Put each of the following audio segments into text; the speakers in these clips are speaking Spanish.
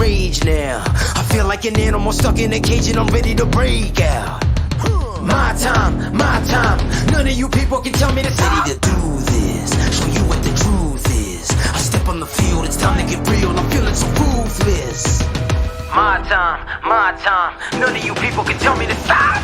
rage now. I feel like an animal stuck in a cage and I'm ready to break out. My time, none of you people can tell me to stop. Ready to do this, show you what the truth is. I step on the field, it's time to get real, I'm feeling so ruthless. My time, none of you people can tell me to stop.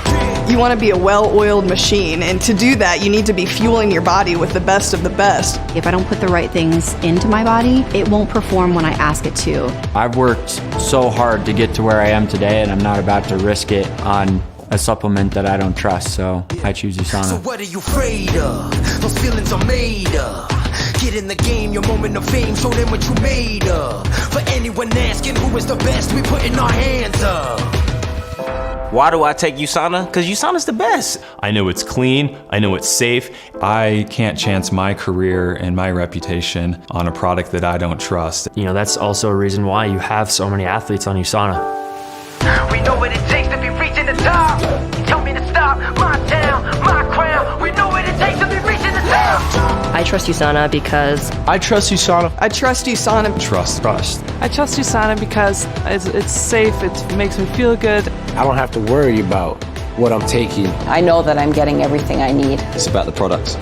You want to be a well-oiled machine, and to do that, you need to be fueling your body with the best of the best. If I don't put the right things into my body, it won't perform when I ask it to. I've worked so hard to get to where I am today, and I'm not about to risk it on a supplement that I don't trust, so I choose USANA. So what are you afraid of? Those feelings are made up. Get in the game, your moment of fame, show them what you made of. For anyone asking who is the best, we putting our hands up. Why do I take USANA? Because USANA's the best. I know it's clean, I know it's safe. I can't chance my career and my reputation on a product that I don't trust. You know, that's also a reason why you have so many athletes on USANA. We know what it takes to be reaching the top. You tell me to stop, my town, my crown. We know what it takes to be reaching the top. I trust USANA because I trust USANA. I trust USANA. Trust. I trust USANA because it's safe, it makes me feel good. I don't have to worry about what I'm taking. I know that I'm getting everything I need. It's about the products.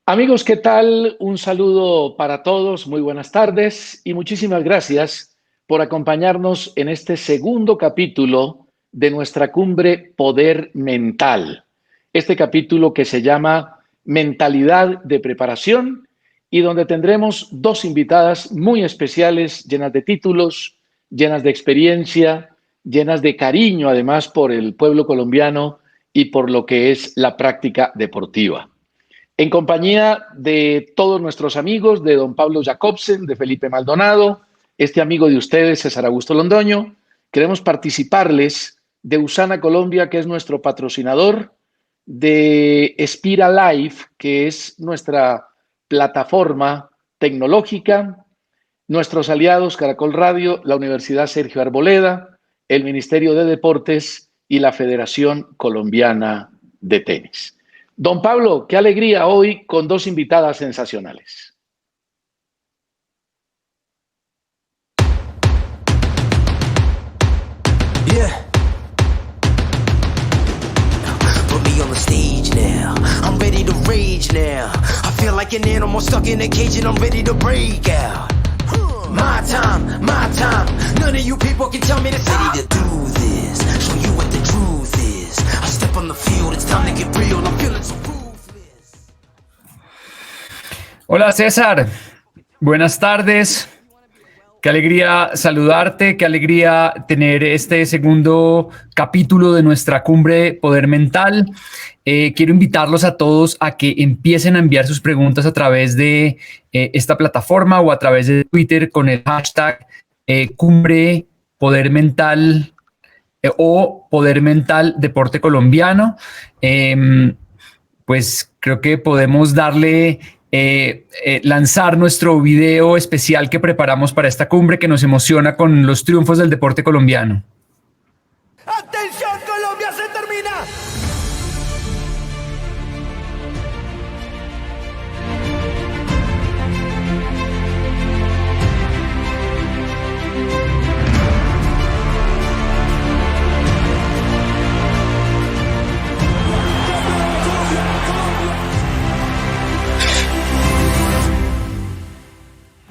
Amigos, ¿qué tal? Un saludo para todos, muy buenas tardes y muchísimas gracias por acompañarnos en este segundo capítulo de nuestra cumbre Poder Mental. Este capítulo que se llama Mentalidad de Preparación y donde tendremos dos invitadas muy especiales, llenas de títulos, llenas de experiencia, llenas de cariño además por el pueblo colombiano y por lo que es la práctica deportiva. En compañía de todos nuestros amigos, de don Pablo Jacobsen, de Felipe Maldonado, este amigo de ustedes, César Augusto Londoño, queremos participarles de USANA Colombia, que es nuestro patrocinador, de Spira Life, que es nuestra plataforma tecnológica, nuestros aliados Caracol Radio, la Universidad Sergio Arboleda, el Ministerio de Deportes y la Federación Colombiana de Tenis. Don Pablo, qué alegría hoy con dos invitadas sensacionales. Yeah. Put me on the stage now. I'm ready to rage now. I feel like an animal stuck in a cage and I'm ready to break out. My time. None of you people can tell me to stop. Ready to do this. Show you what the truth is. I step on the field, it's time to get real. I'm feeling so ruthless. Hola César, buenas tardes. Qué alegría saludarte, qué alegría tener este segundo capítulo de nuestra cumbre Poder Mental. Quiero invitarlos a todos a que empiecen a enviar sus preguntas a través de esta plataforma o a través de Twitter con el hashtag Cumbre Poder Mental o Poder Mental Deporte Colombiano. Pues creo que podemos darle... lanzar nuestro video especial que preparamos para esta cumbre que nos emociona con los triunfos del deporte colombiano. ¡Atención, Colombia, se termina!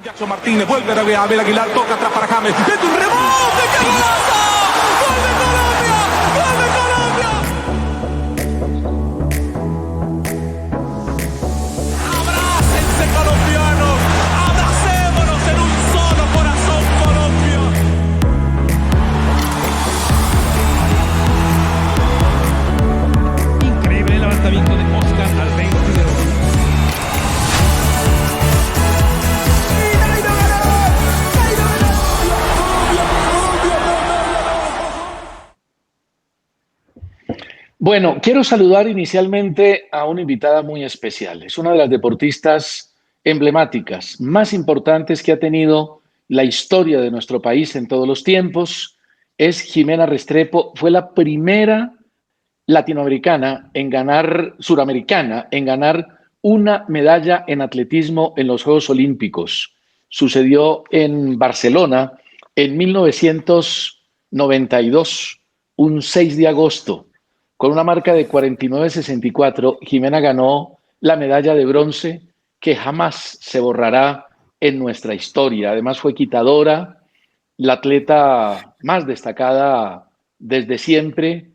Jackson Martínez vuelve a ver Aguilar, toca atrás para James. ¡Es un rebote! ¡Qué golazo! ¡Gol de Colombia! ¡Gol de Colombia! ¡Abrácense, colombianos! ¡Abracémonos en un solo corazón, Colombia! Increíble levantamiento de Oscar al 22. Bueno, quiero saludar inicialmente a una invitada muy especial. Es una de las deportistas emblemáticas, más importantes que ha tenido la historia de nuestro país en todos los tiempos. Es Ximena Restrepo. Fue la primera latinoamericana en ganar, suramericana, en ganar una medalla en atletismo en los Juegos Olímpicos. Sucedió en Barcelona en 1992, un 6 de agosto. Con una marca de 49.64, Ximena ganó la medalla de bronce que jamás se borrará en nuestra historia. Además fue quitadora, la atleta más destacada desde siempre,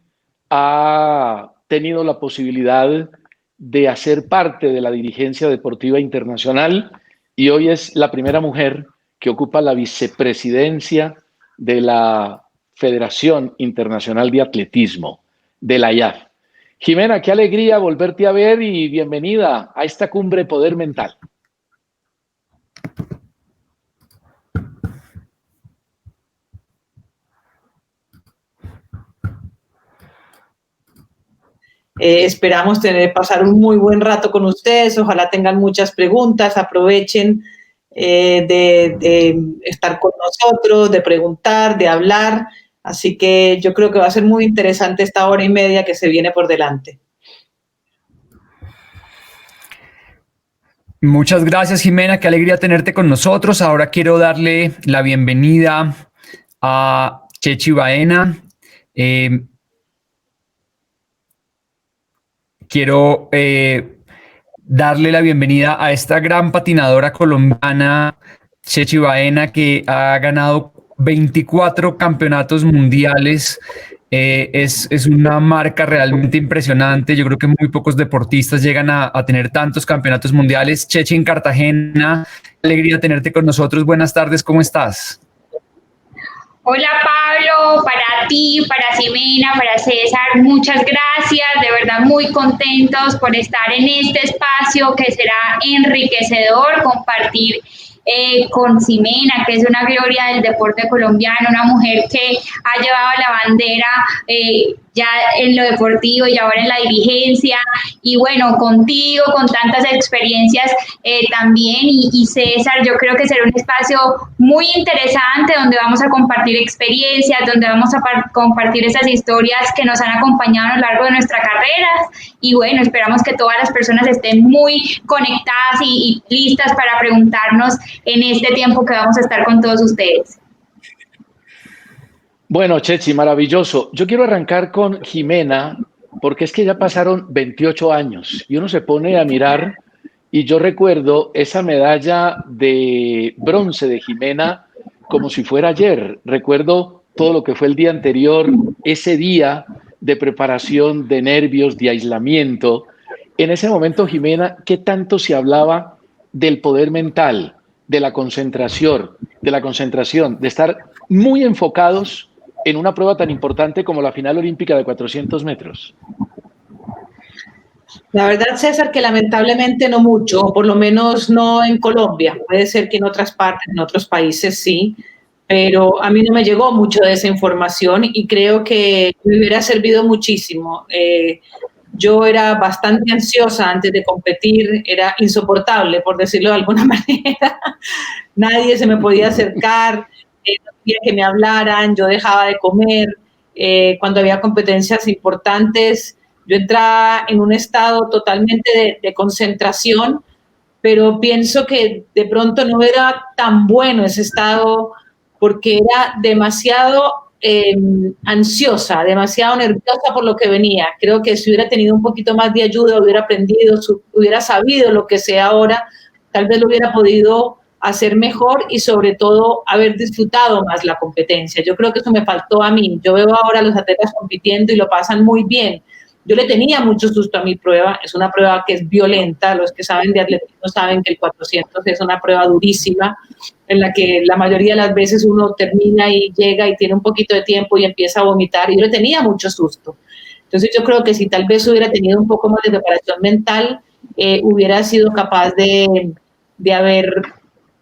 ha tenido la posibilidad de hacer parte de la dirigencia deportiva internacional y hoy es la primera mujer que ocupa la vicepresidencia de la Federación Internacional de Atletismo, de la IAF. Ximena, qué alegría volverte a ver y bienvenida a esta cumbre Poder Mental. Esperamos pasar un muy buen rato con ustedes. Ojalá tengan muchas preguntas. Aprovechen de estar con nosotros, de preguntar, de hablar. Así que yo creo que va a ser muy interesante esta hora y media que se viene por delante. Muchas gracias, Ximena. Qué alegría tenerte con nosotros. Ahora quiero darle la bienvenida a Chechi Baena. Quiero darle la bienvenida a esta gran patinadora colombiana, Chechi Baena, que ha ganado 24 campeonatos mundiales. Es una marca realmente impresionante. Yo creo que muy pocos deportistas llegan a tener tantos campeonatos mundiales. Chechi en Cartagena, alegría tenerte con nosotros. Buenas tardes, ¿cómo estás? Hola Pablo, para ti, para Ximena, para César, muchas gracias, de verdad muy contentos por estar en este espacio que será enriquecedor, compartir con Ximena, que es una gloria del deporte colombiano, una mujer que ha llevado la bandera ya en lo deportivo y ahora en la dirigencia, y bueno, contigo, con tantas experiencias también, y César, yo creo que será un espacio muy interesante donde vamos a compartir experiencias, donde vamos a compartir esas historias que nos han acompañado a lo largo de nuestra carrera, y bueno, esperamos que todas las personas estén muy conectadas y listas para preguntarnos en este tiempo que vamos a estar con todos ustedes. Bueno, Chechi, maravilloso. Yo quiero arrancar con Ximena, porque es que ya pasaron 28 años y uno se pone a mirar y yo recuerdo esa medalla de bronce de Ximena como si fuera ayer. Recuerdo todo lo que fue el día anterior, ese día de preparación, de nervios, de aislamiento. En ese momento, Ximena, ¿qué tanto se hablaba del poder mental, de la concentración, de estar muy enfocados en una prueba tan importante como la final olímpica de 400 metros? La verdad, César, que lamentablemente no mucho, o por lo menos no en Colombia. Puede ser que en otras partes, en otros países sí, pero a mí no me llegó mucho de esa información y creo que me hubiera servido muchísimo. Yo era bastante ansiosa antes de competir, era insoportable, por decirlo de alguna manera. Nadie se me podía acercar, no quería que me hablaran, yo dejaba de comer. Cuando había competencias importantes, yo entraba en un estado totalmente de concentración, pero pienso que de pronto no era tan bueno ese estado porque era demasiado ansiosa, demasiado nerviosa por lo que venía. Creo que si hubiera tenido un poquito más de ayuda, hubiera aprendido, hubiera sabido lo que sé ahora, tal vez lo hubiera podido hacer mejor y sobre todo haber disfrutado más la competencia. Yo creo que eso me faltó a mí. Yo veo ahora a los atletas compitiendo y lo pasan muy bien. Yo le tenía mucho susto a mi prueba, es una prueba que es violenta, los que saben de atletismo saben que el 400 es una prueba durísima, en la que la mayoría de las veces uno termina y llega y tiene un poquito de tiempo y empieza a vomitar, y yo le tenía mucho susto. Entonces yo creo que si tal vez hubiera tenido un poco más de preparación mental, hubiera sido capaz de haber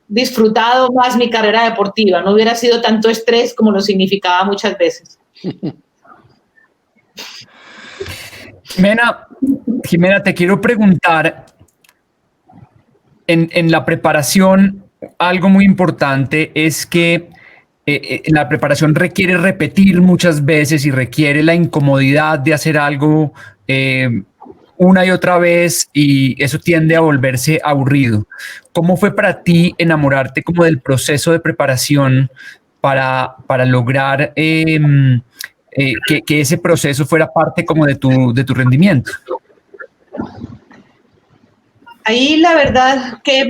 disfrutado más mi carrera deportiva, no hubiera sido tanto estrés como lo significaba muchas veces. Ximena, te quiero preguntar, en la preparación, algo muy importante es que la preparación requiere repetir muchas veces y requiere la incomodidad de hacer algo una y otra vez, y eso tiende a volverse aburrido. ¿Cómo fue para ti enamorarte como del proceso de preparación para lograr que ese proceso fuera parte como de tu rendimiento? Ahí la verdad que,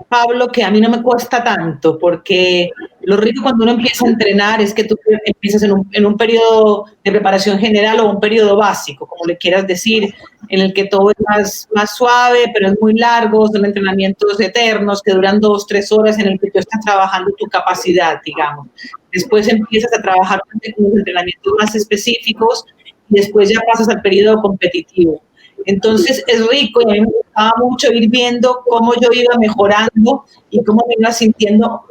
Pablo, que a mí no me cuesta tanto, porque lo rico cuando uno empieza a entrenar es que tú empiezas en un periodo de preparación general o un periodo básico, como le quieras decir, en el que todo es más suave, pero es muy largo, son entrenamientos eternos que duran 2-3 horas en el que tú estás trabajando tu capacidad, digamos. Después empiezas a trabajar con los entrenamientos más específicos y después ya pasas al periodo competitivo. Entonces es rico y a mí me gustaba mucho ir viendo cómo yo iba mejorando y cómo me iba sintiendo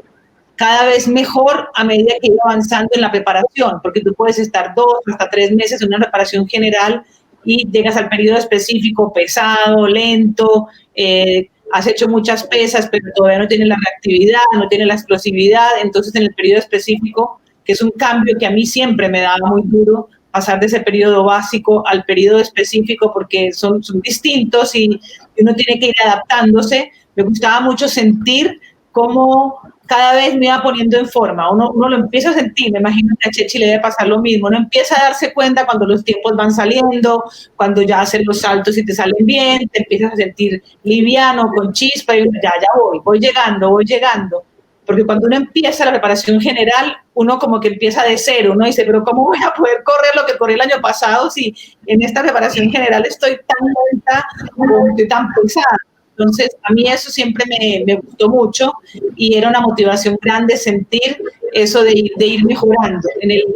cada vez mejor a medida que iba avanzando en la preparación, porque tú puedes estar 2 hasta 3 meses en una preparación general y llegas al periodo específico pesado, lento, has hecho muchas pesas, pero todavía no tienes la reactividad, no tienes la explosividad. Entonces en el periodo específico, que es un cambio que a mí siempre me daba muy duro, pasar de ese periodo básico al periodo específico, porque son distintos y uno tiene que ir adaptándose. Me gustaba mucho sentir cómo cada vez me iba poniendo en forma. Uno lo empieza a sentir, me imagino que a Chechi le debe pasar lo mismo. Uno empieza a darse cuenta cuando los tiempos van saliendo, cuando ya haces los saltos y te salen bien, te empiezas a sentir liviano, con chispa, y ya voy llegando. Porque cuando uno empieza la preparación general, uno como que empieza de cero, uno dice, pero ¿cómo voy a poder correr lo que corrí el año pasado si en esta preparación general estoy tan lenta o estoy tan pesada? Entonces, a mí eso siempre me gustó mucho y era una motivación grande sentir eso de ir mejorando.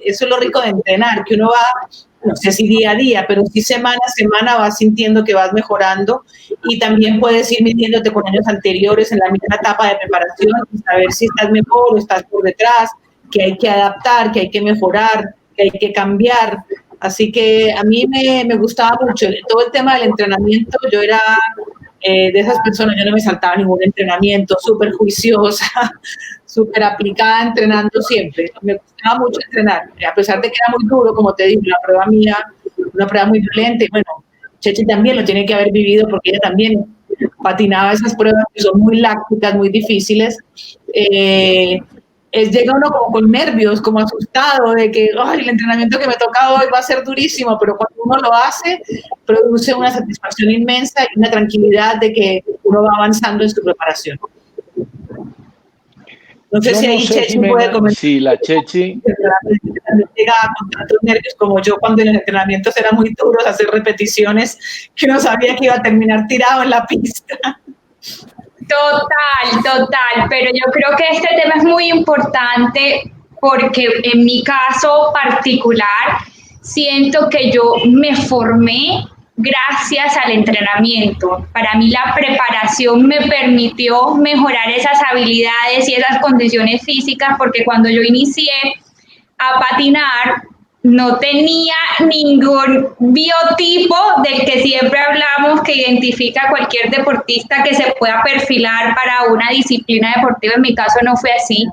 Eso es lo rico de entrenar, que uno va, no sé si día a día, pero sí semana a semana vas sintiendo que vas mejorando, y también puedes ir midiéndote con años anteriores en la misma etapa de preparación y saber si estás mejor o estás por detrás, que hay que adaptar, que hay que mejorar, que hay que cambiar. Así que a mí me gustaba mucho todo el tema del entrenamiento. Yo era de esas personas, yo no me saltaba ningún entrenamiento, súper juiciosa, súper aplicada, entrenando siempre. Me gustaba mucho entrenar, a pesar de que era muy duro, como te digo, la prueba mía, una prueba muy violenta. Bueno, Chechi también lo tiene que haber vivido porque ella también patinaba esas pruebas que son muy lácticas, muy difíciles. Llega uno como con nervios, como asustado de que el entrenamiento que me toca hoy va a ser durísimo, pero cuando uno lo hace, produce una satisfacción inmensa y una tranquilidad de que uno va avanzando en su preparación. No sé si ahí Chechi puede comentar. Sí, la Chechi llega con tantos nervios como yo cuando en los entrenamientos eran muy duros, hacer repeticiones que no sabía que iba a terminar tirado en la pista. Total, pero yo creo que este tema es muy importante porque en mi caso particular siento que yo me formé gracias al entrenamiento. Para mí la preparación me permitió mejorar esas habilidades y esas condiciones físicas, porque cuando yo inicié a patinar no tenía ningún biotipo del que siempre hablamos, que identifica a cualquier deportista que se pueda perfilar para una disciplina deportiva. En mi caso no fue así,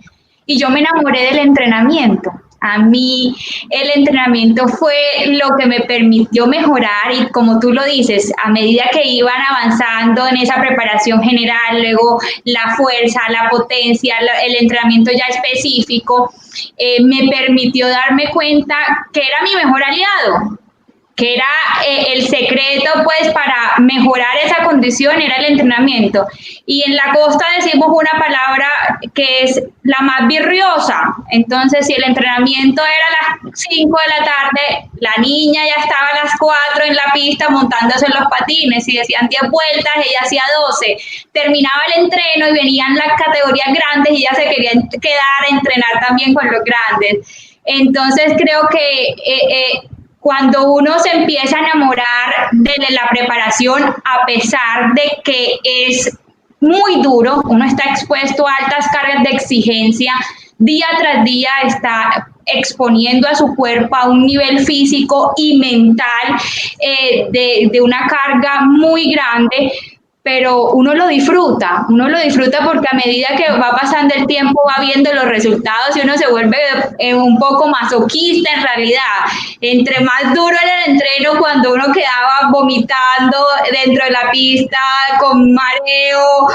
y yo me enamoré del entrenamiento. A mí el entrenamiento fue lo que me permitió mejorar, y como tú lo dices, a medida que iban avanzando en esa preparación general, luego la fuerza, la potencia, el entrenamiento ya específico, me permitió darme cuenta que era mi mejor aliado, que era el secreto pues para mejorar esa condición, era el entrenamiento. Y en la costa decimos una palabra que es la más virriosa. Entonces, si el entrenamiento era a las 5 de la tarde, la niña ya estaba a las 4 en la pista montándose en los patines. Si decían 10 vueltas, ella hacía 12. Terminaba el entreno y venían las categorías grandes y ella se quería quedar a entrenar también con los grandes. Entonces, creo que cuando uno se empieza a enamorar de la preparación, a pesar de que es muy duro, uno está expuesto a altas cargas de exigencia, día tras día está exponiendo a su cuerpo a un nivel físico y mental de una carga muy grande, pero uno lo disfruta porque a medida que va pasando el tiempo va viendo los resultados y uno se vuelve un poco masoquista en realidad. Entre más duro era el entreno, cuando uno quedaba vomitando dentro de la pista, con mareo,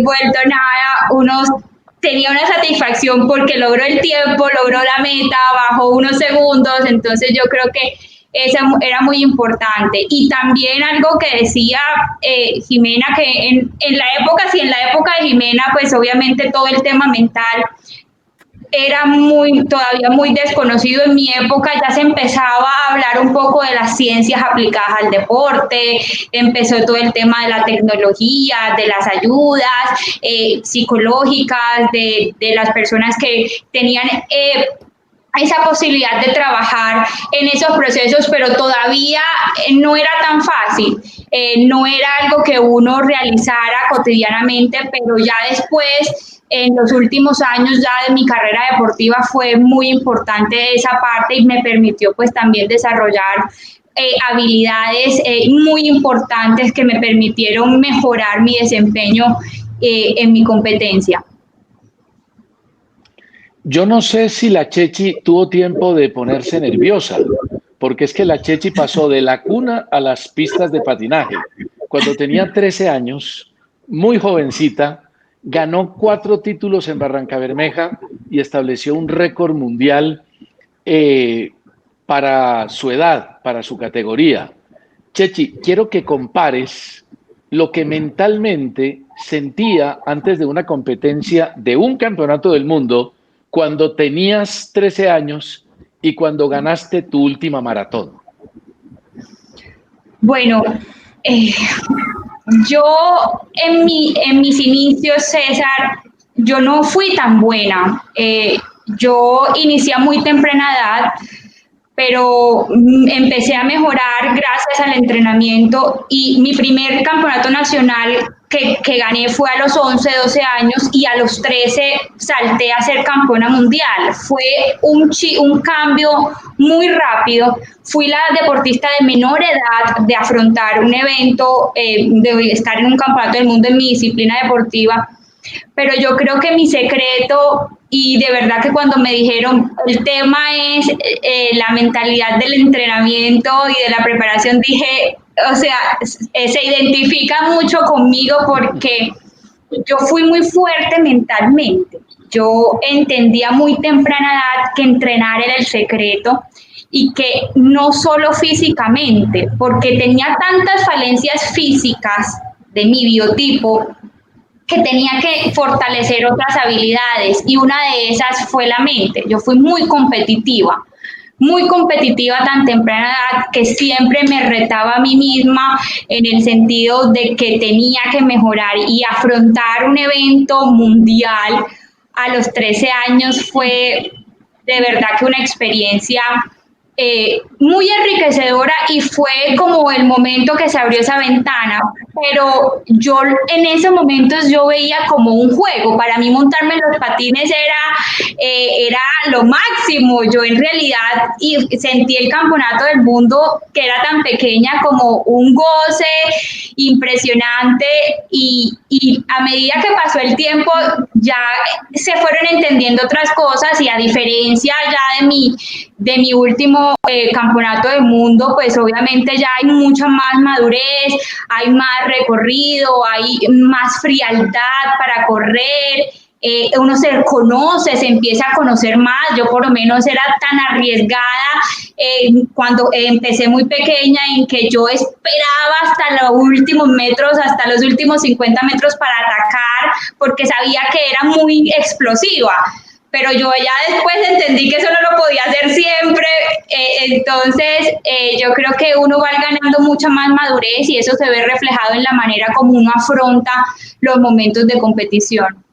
vuelto nada, uno tenía una satisfacción porque logró el tiempo, logró la meta, bajó unos segundos, entonces yo creo que eso era muy importante. Y también algo que decía Jimena, que en la época de Jimena, pues obviamente todo el tema mental era todavía muy desconocido. En mi época ya se empezaba a hablar un poco de las ciencias aplicadas al deporte, empezó todo el tema de la tecnología, de las ayudas psicológicas, de las personas que tenían esa posibilidad de trabajar en esos procesos, pero todavía no era tan fácil, no era algo que uno realizara cotidianamente, pero ya después, en los últimos años ya de mi carrera deportiva, fue muy importante esa parte y me permitió pues también desarrollar habilidades muy importantes que me permitieron mejorar mi desempeño en mi competencia. Yo no sé si la Chechi tuvo tiempo de ponerse nerviosa, porque es que la Chechi pasó de la cuna a las pistas de patinaje. Cuando tenía 13 años, muy jovencita, ganó 4 títulos en Barrancabermeja y estableció un récord mundial para su edad, para su categoría. Chechi, quiero que compares lo que mentalmente sentía antes de una competencia de un campeonato del mundo cuando tenías 13 años y cuando ganaste tu última maratón. Bueno, yo en mis inicios, César, yo no fui tan buena. Yo inicié a muy temprana edad, pero empecé a mejorar gracias al entrenamiento y mi primer campeonato nacional que gané fue a los 11, 12 años y a los 13 salté a ser campeona mundial. Fue un cambio muy rápido. Fui la deportista de menor edad de afrontar un evento, de estar en un campeonato del mundo en mi disciplina deportiva. Pero yo creo que mi secreto, y de verdad que cuando me dijeron el tema es la mentalidad del entrenamiento y de la preparación, dije, o sea, se identifica mucho conmigo porque yo fui muy fuerte mentalmente. Yo entendía muy temprana edad que entrenar era el secreto y que no solo físicamente, porque tenía tantas falencias físicas de mi biotipo que tenía que fortalecer otras habilidades y una de esas fue la mente. Yo fui muy competitiva tan temprana edad que siempre me retaba a mí misma en el sentido de que tenía que mejorar y afrontar un evento mundial a los 13 años fue de verdad que una experiencia muy enriquecedora y fue como el momento que se abrió esa ventana, pero yo en esos momentos yo veía como un juego. Para mí montarme en los patines era lo máximo. Yo en realidad sentí el campeonato del mundo, que era tan pequeña, como un goce impresionante y a medida que pasó el tiempo ya se fueron entendiendo otras cosas y a diferencia ya de mi último campeonato del mundo, pues obviamente ya hay mucha más madurez, hay más recorrido, hay más frialdad para correr, uno se conoce, se empieza a conocer más. Yo por lo menos era tan arriesgada cuando empecé muy pequeña en que yo esperaba hasta los últimos metros, hasta los últimos 50 metros para atacar porque sabía que era muy explosiva. Pero yo ya después entendí que eso no lo podía hacer siempre, entonces yo creo que uno va ganando mucha más madurez y eso se ve reflejado en la manera como uno afronta los momentos de competición.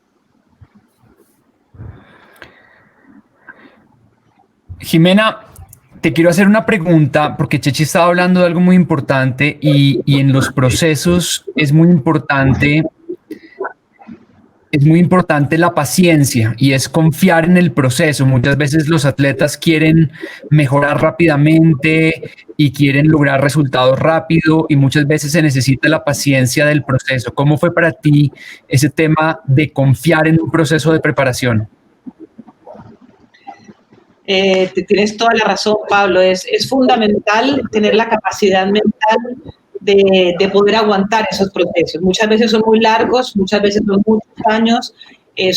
Jimena, te quiero hacer una pregunta porque Chechi estaba hablando de algo muy importante y en los procesos es muy importante es muy importante la paciencia y es confiar en el proceso. Muchas veces los atletas quieren mejorar rápidamente y quieren lograr resultados rápido y muchas veces se necesita la paciencia del proceso. ¿Cómo fue para ti ese tema de confiar en un proceso de preparación? Tienes toda la razón, Pablo. Es fundamental tener la capacidad mental de poder aguantar esos procesos. Muchas veces son muy largos, muchas veces son muchos años,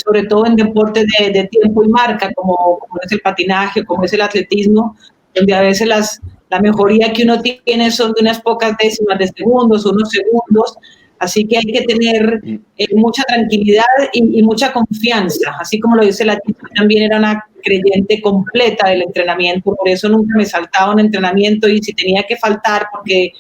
sobre todo en deportes de tiempo y marca, como es el patinaje, como es el atletismo, donde a veces la mejoría que uno tiene son de unas pocas décimas de segundos, unos segundos. Así que hay que tener mucha tranquilidad y mucha confianza. Así como lo dice la chica, también era una creyente completa del entrenamiento, por eso nunca me saltaba un entrenamiento, y si tenía que faltar porque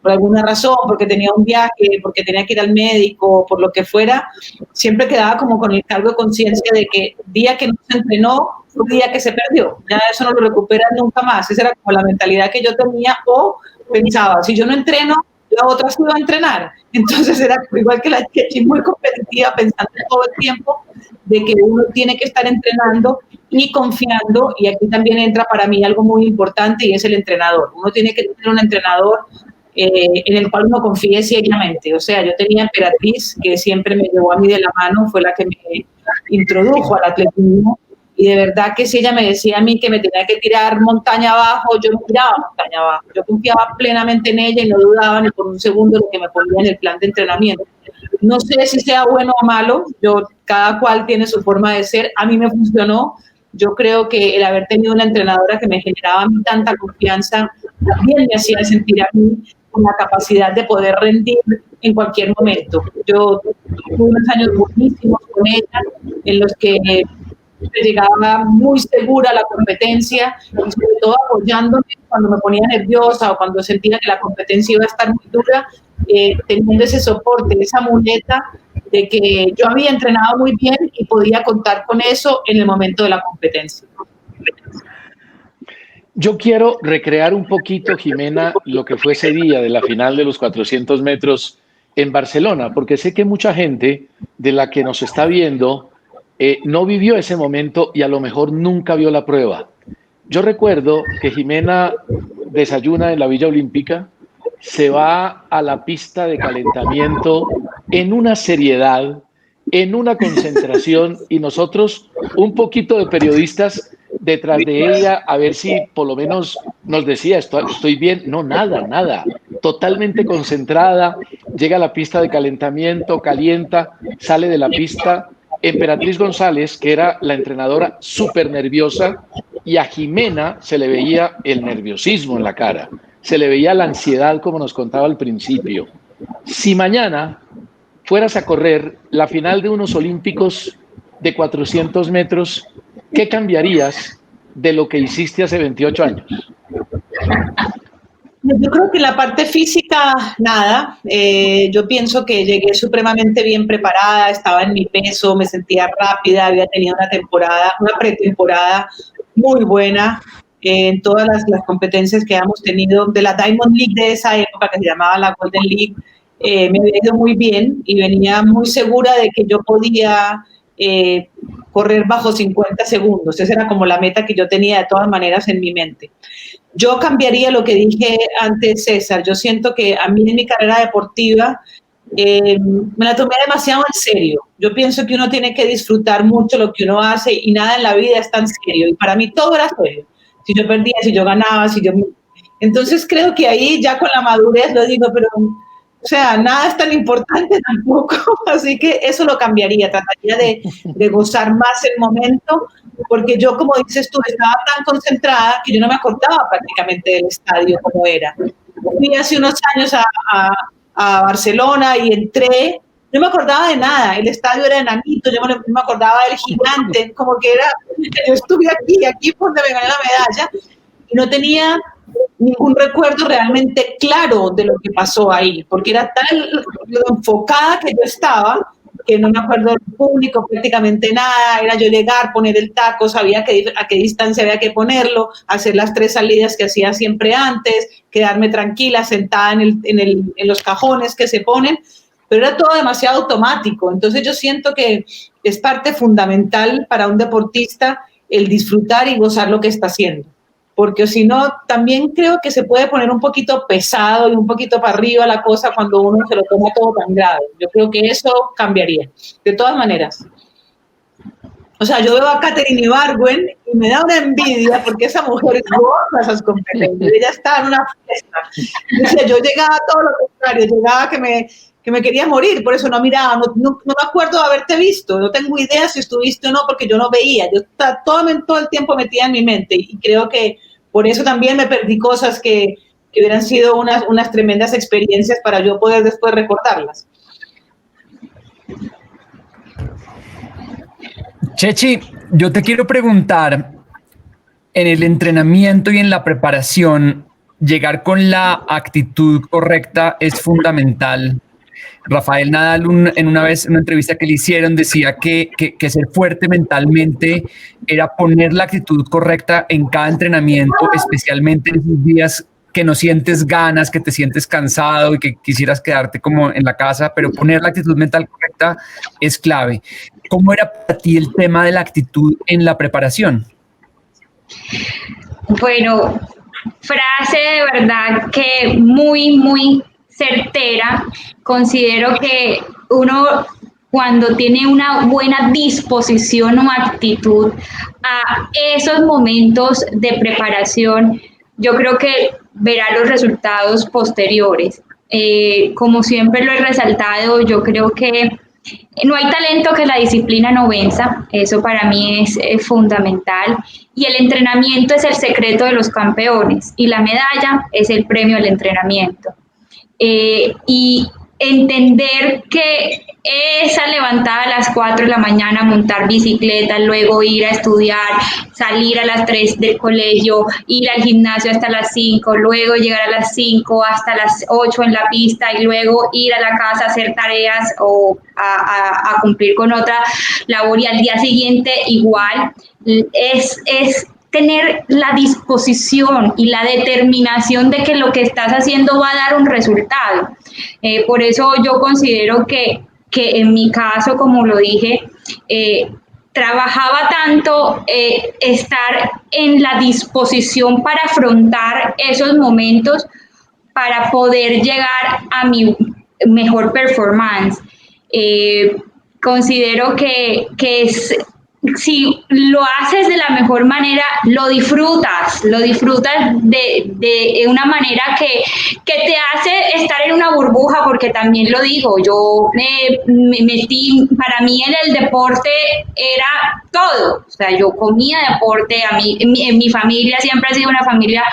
por alguna razón, porque tenía un viaje, porque tenía que ir al médico, por lo que fuera, siempre quedaba como con el cargo de conciencia de que día que no se entrenó fue un día que se perdió. Ya eso no lo recuperas nunca más. Esa era como la mentalidad que yo tenía, o pensaba, si yo no entreno, la otra se iba a entrenar. Entonces era igual que la chica, muy competitiva, pensando todo el tiempo de que uno tiene que estar entrenando y confiando, y aquí también entra para mí algo muy importante, y es el entrenador. Uno tiene que tener un entrenador en el cual uno confíe ciegamente. O sea, yo tenía a Emperatriz, que siempre me llevó a mí de la mano, fue la que me introdujo al atletismo, y de verdad que si ella me decía a mí que me tenía que tirar montaña abajo, yo me tiraba montaña abajo. Yo confiaba plenamente en ella y no dudaba ni por un segundo lo que me ponía en el plan de entrenamiento. No sé si sea bueno o malo, cada cual tiene su forma de ser. A mí me funcionó. Yo creo que el haber tenido una entrenadora que me generaba a mí tanta confianza también me hacía sentir a mí con la capacidad de poder rendir en cualquier momento. Yo tuve unos años buenísimos con ella, en los que llegaba muy segura a la competencia, y sobre todo apoyándome cuando me ponía nerviosa o cuando sentía que la competencia iba a estar muy dura, teniendo ese soporte, esa muleta de que yo había entrenado muy bien y podía contar con eso en el momento de la competencia. Yo quiero recrear un poquito, Jimena, lo que fue ese día de la final de los 400 metros en Barcelona, porque sé que mucha gente de la que nos está viendo no vivió ese momento y a lo mejor nunca vio la prueba. Yo recuerdo que Jimena desayuna en la Villa Olímpica, se va a la pista de calentamiento en una seriedad, en una concentración, y nosotros, un poquito de periodistas detrás de ella, a ver si por lo menos nos decía, estoy bien. No, nada, totalmente concentrada, llega a la pista de calentamiento, calienta, sale de la pista. Emperatriz González, que era la entrenadora, súper nerviosa, y a Jimena se le veía el nerviosismo en la cara, se le veía la ansiedad, como nos contaba al principio. Si mañana fueras a correr la final de unos olímpicos de 400 metros, ¿qué cambiarías de lo que hiciste hace 28 años? Yo creo que la parte física, nada. Yo pienso que llegué supremamente bien preparada, estaba en mi peso, me sentía rápida, había tenido una pretemporada muy buena en todas las competencias que habíamos tenido de la Diamond League de esa época, que se llamaba la Golden League. Me había ido muy bien y venía muy segura de que yo podía correr bajo 50 segundos. Esa era como la meta que yo tenía de todas maneras en mi mente. Yo cambiaría lo que dije antes, César. Yo siento que a mí en mi carrera deportiva me la tomé demasiado en serio. Yo pienso que uno tiene que disfrutar mucho lo que uno hace y nada en la vida es tan serio. Y para mí todo era serio. Si yo perdía, si yo ganaba, Entonces creo que ahí ya con la madurez lo digo, pero... O sea, nada es tan importante tampoco, así que eso lo cambiaría, trataría de gozar más el momento, porque yo, como dices tú, estaba tan concentrada que yo no me acordaba prácticamente del estadio como era. Fui hace unos años a Barcelona y entré, no me acordaba de nada, el estadio era enanito, yo no me acordaba del gigante, como que era, yo estuve aquí fue donde me gané la medalla, y no tenía ningún recuerdo realmente claro de lo que pasó ahí, porque era tan enfocada que yo estaba, que no me acuerdo del público, prácticamente nada. Era yo llegar, poner el taco, sabía a qué distancia había que ponerlo, hacer las 3 salidas que hacía siempre antes, quedarme tranquila, sentada en los cajones que se ponen, pero era todo demasiado automático. Entonces yo siento que es parte fundamental para un deportista el disfrutar y gozar lo que está haciendo, porque si no, también creo que se puede poner un poquito pesado y un poquito para arriba la cosa cuando uno se lo toma todo tan grave. Yo creo que eso cambiaría, de todas maneras. O sea, yo veo a Katherine Ibargüen y me da una envidia porque esa mujer goza esas competencias. Ella está en una fiesta. O sea, yo llegaba todo lo contrario, llegaba que me quería morir, por eso no miraba, no me acuerdo de haberte visto, no tengo idea si estuviste o no porque yo no veía, yo estaba todo el tiempo metida en mi mente y creo que por eso también me perdí cosas que hubieran sido unas tremendas experiencias para yo poder después recordarlas. Chechi, yo te quiero preguntar, en el entrenamiento y en la preparación, llegar con la actitud correcta es fundamental. Rafael Nadal, en una entrevista que le hicieron, decía que ser fuerte mentalmente era poner la actitud correcta en cada entrenamiento, especialmente en esos días que no sientes ganas, que te sientes cansado y que quisieras quedarte como en la casa, pero poner la actitud mental correcta es clave. ¿Cómo era para ti el tema de la actitud en la preparación? Bueno, frase de verdad que muy, muy certera. Considero que uno, cuando tiene una buena disposición o actitud a esos momentos de preparación, yo creo que verá los resultados posteriores. Como siempre lo he resaltado, yo creo que no hay talento que la disciplina no venza, eso para mí es fundamental, y el entrenamiento es el secreto de los campeones y la medalla es el premio al entrenamiento. Y entender que esa levantada a las 4 de la mañana, montar bicicleta, luego ir a estudiar, salir a las 3 del colegio, ir al gimnasio hasta las 5, luego llegar a las 5 hasta las 8 en la pista y luego ir a la casa a hacer tareas o a cumplir con otra labor y al día siguiente igual, es tener la disposición y la determinación de que lo que estás haciendo va a dar un resultado. Por eso yo considero que en mi caso, como lo dije, trabajaba tanto estar en la disposición para afrontar esos momentos para poder llegar a mi mejor performance. Considero que si lo haces de la mejor manera, lo disfrutas de una manera que te hace estar en una burbuja, porque también lo digo, yo me metí, para mí en el deporte era todo, o sea, yo comía deporte, en mi familia siempre ha sido una familia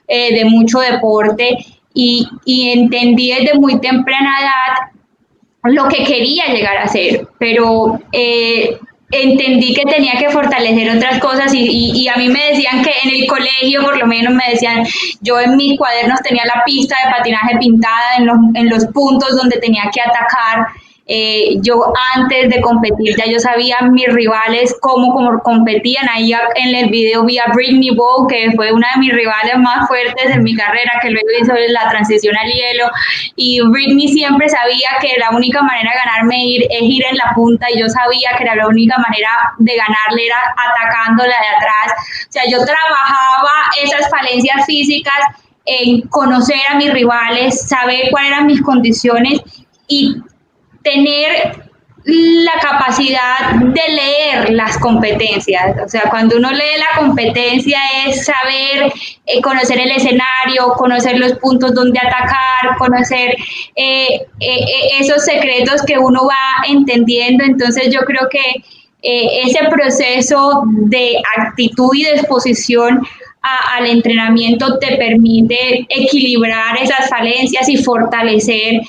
de mucho deporte y entendí desde muy temprana edad lo que quería llegar a ser, pero entendí que tenía que fortalecer otras cosas y a mí me decían que en el colegio, por lo menos me decían, yo en mis cuadernos tenía la pista de patinaje pintada en los puntos donde tenía que atacar. Yo antes de competir ya yo sabía mis rivales cómo competían. Ahí en el video vi a Brittany Bowe, que fue una de mis rivales más fuertes en mi carrera, que luego hizo la transición al hielo, y Brittany siempre sabía que la única manera de ganarme es ir en la punta, y yo sabía que la única manera de ganarle era atacándola de atrás. O sea, yo trabajaba esas falencias físicas en conocer a mis rivales, saber cuáles eran mis condiciones y tener la capacidad de leer las competencias. O sea, cuando uno lee la competencia es saber conocer el escenario, conocer los puntos donde atacar, conocer esos secretos que uno va entendiendo. Entonces yo creo que ese proceso de actitud y disposición al entrenamiento te permite equilibrar esas falencias y fortalecer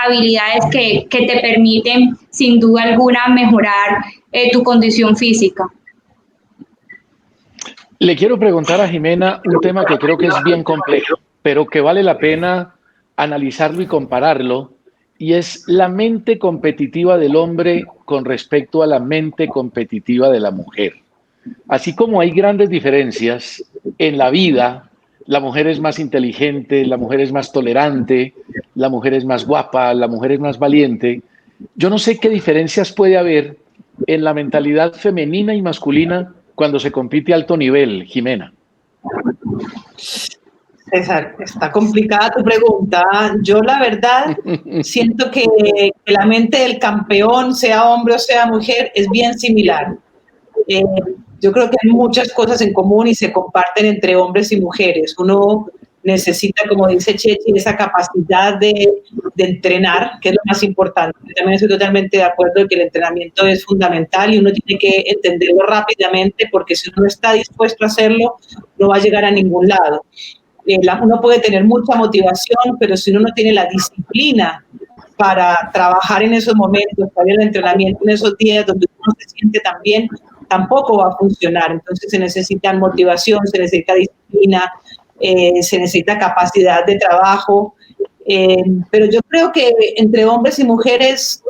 habilidades que te permiten, sin duda alguna, mejorar tu condición física. Le quiero preguntar a Jimena un tema que creo que es bien complejo, pero que vale la pena analizarlo y compararlo, y es la mente competitiva del hombre con respecto a la mente competitiva de la mujer. Así como hay grandes diferencias en la vida, la mujer es más inteligente, la mujer es más tolerante, la mujer es más guapa, la mujer es más valiente. Yo no sé qué diferencias puede haber en la mentalidad femenina y masculina cuando se compite a alto nivel, Jimena. César, está complicada tu pregunta. Yo la verdad siento que la mente del campeón, sea hombre o sea mujer, es bien similar. Yo creo que hay muchas cosas en común y se comparten entre hombres y mujeres. Uno necesita, como dice Chechi, esa capacidad de entrenar, que es lo más importante. Yo también estoy totalmente de acuerdo en que el entrenamiento es fundamental y uno tiene que entenderlo rápidamente, porque si uno no está dispuesto a hacerlo, no va a llegar a ningún lado. Uno puede tener mucha motivación, pero si uno no tiene la disciplina para trabajar en esos momentos, para el entrenamiento en esos días donde uno se siente tan bien, tampoco va a funcionar. Entonces se necesita motivación, se necesita disciplina, se necesita capacidad de trabajo, pero yo creo que entre hombres y mujeres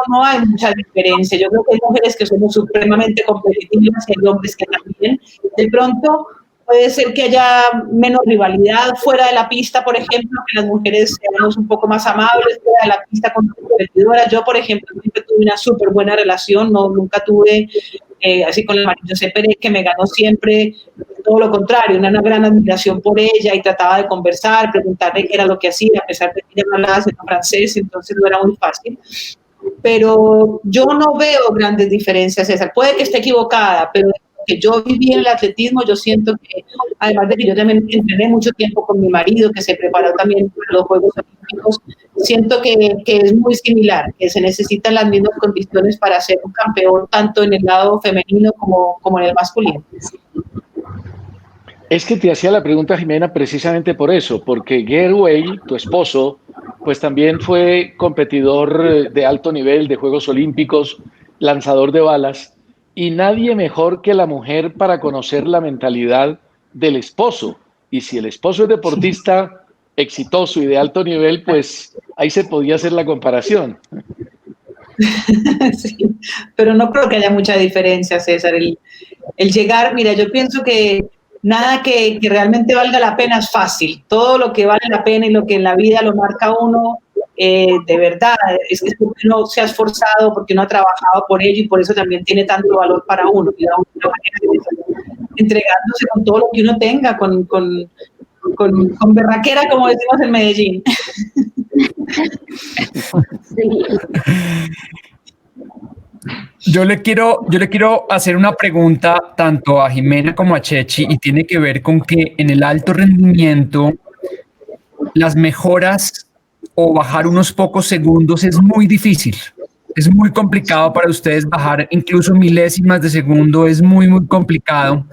no hay mucha diferencia. Yo creo que hay mujeres que somos supremamente competitivas y hay hombres que también. De pronto puede ser que haya menos rivalidad fuera de la pista, por ejemplo, que las mujeres seamos un poco más amables fuera de la pista con competidoras. Yo, por ejemplo, siempre tuve una súper buena relación, nunca tuve así con la María José Pérez, que me ganó siempre, todo lo contrario, una gran admiración por ella y trataba de conversar, preguntarle qué era lo que hacía, a pesar de que ella no hablaba francés, entonces no era muy fácil. Pero yo no veo grandes diferencias, César. Puede que esté equivocada, pero que yo viví en el atletismo, yo siento que, además de que yo también entrené mucho tiempo con mi marido, que se preparó también para los Juegos Olímpicos, siento que es muy similar, que se necesitan las mismas condiciones para ser un campeón, tanto en el lado femenino como en el masculino. Es que te hacía la pregunta, Jimena, precisamente por eso, porque Gerd Weil, tu esposo, pues también fue competidor de alto nivel de Juegos Olímpicos, lanzador de balas, y nadie mejor que la mujer para conocer la mentalidad del esposo. Y si el esposo es deportista exitoso y de alto nivel, pues ahí se podía hacer la comparación. Sí, pero no creo que haya mucha diferencia, César. El llegar, mira, yo pienso que nada que realmente valga la pena es fácil. Todo lo que vale la pena y lo que en la vida lo marca uno, de verdad, es porque uno se ha esforzado, porque uno ha trabajado por ello y por eso también tiene tanto valor para uno. Y de alguna manera, entregándose con todo lo que uno tenga, con berraquera, como decimos en Medellín. Yo le quiero hacer una pregunta tanto a Jimena como a Chechi, y tiene que ver con que en el alto rendimiento las mejoras o bajar unos pocos segundos es muy difícil. Es muy complicado para ustedes bajar incluso milésimas de segundo, es muy, muy complicado.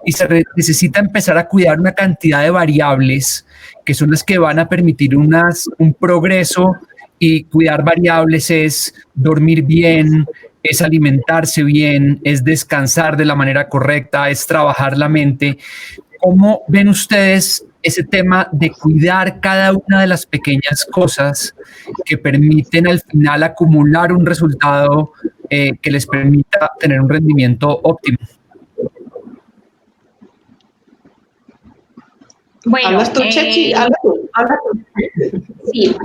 Y se necesita empezar a cuidar una cantidad de variables que son las que van a permitir un progreso. Y cuidar variables es dormir bien, es alimentarse bien, es descansar de la manera correcta, es trabajar la mente. ¿Cómo ven ustedes ese tema de cuidar cada una de las pequeñas cosas que permiten al final acumular un resultado que les permita tener un rendimiento óptimo? Bueno, ¿Hablas tú, Chechi? Habla tú. Sí,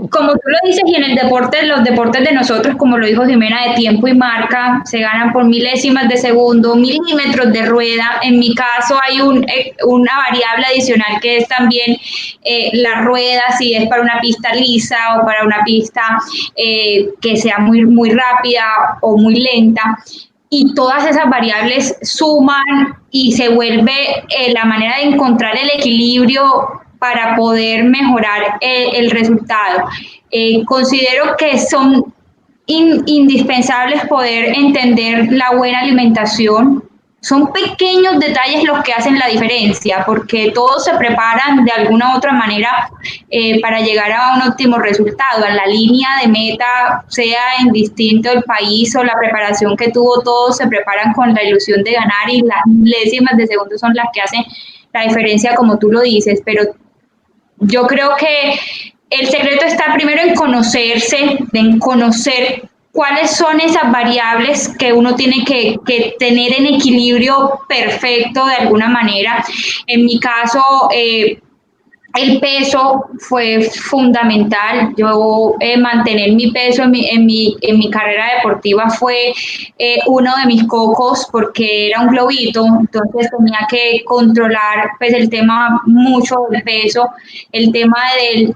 como tú lo dices, y en el deporte, los deportes de nosotros, como lo dijo Jimena, de tiempo y marca, se ganan por milésimas de segundo, milímetros de rueda. En mi caso hay una variable adicional que es también la rueda, si es para una pista lisa o para una pista que sea muy, muy rápida o muy lenta. Y todas esas variables suman y se vuelve la manera de encontrar el equilibrio para poder mejorar el resultado. Considero que son indispensables poder entender la buena alimentación. Son pequeños detalles los que hacen la diferencia, porque todos se preparan de alguna u otra manera para llegar a un óptimo resultado. En la línea de meta, sea en distinto el país o la preparación que tuvo, todos se preparan con la ilusión de ganar y las milésimas de segundo son las que hacen la diferencia, como tú lo dices. Pero yo creo que el secreto está primero en conocerse, en conocer cuáles son esas variables que uno tiene que tener en equilibrio perfecto de alguna manera. En mi caso, el peso fue fundamental. Yo mantener mi peso en mi carrera deportiva fue uno de mis cocos porque era un globito, entonces tenía que controlar pues el tema mucho del peso, el tema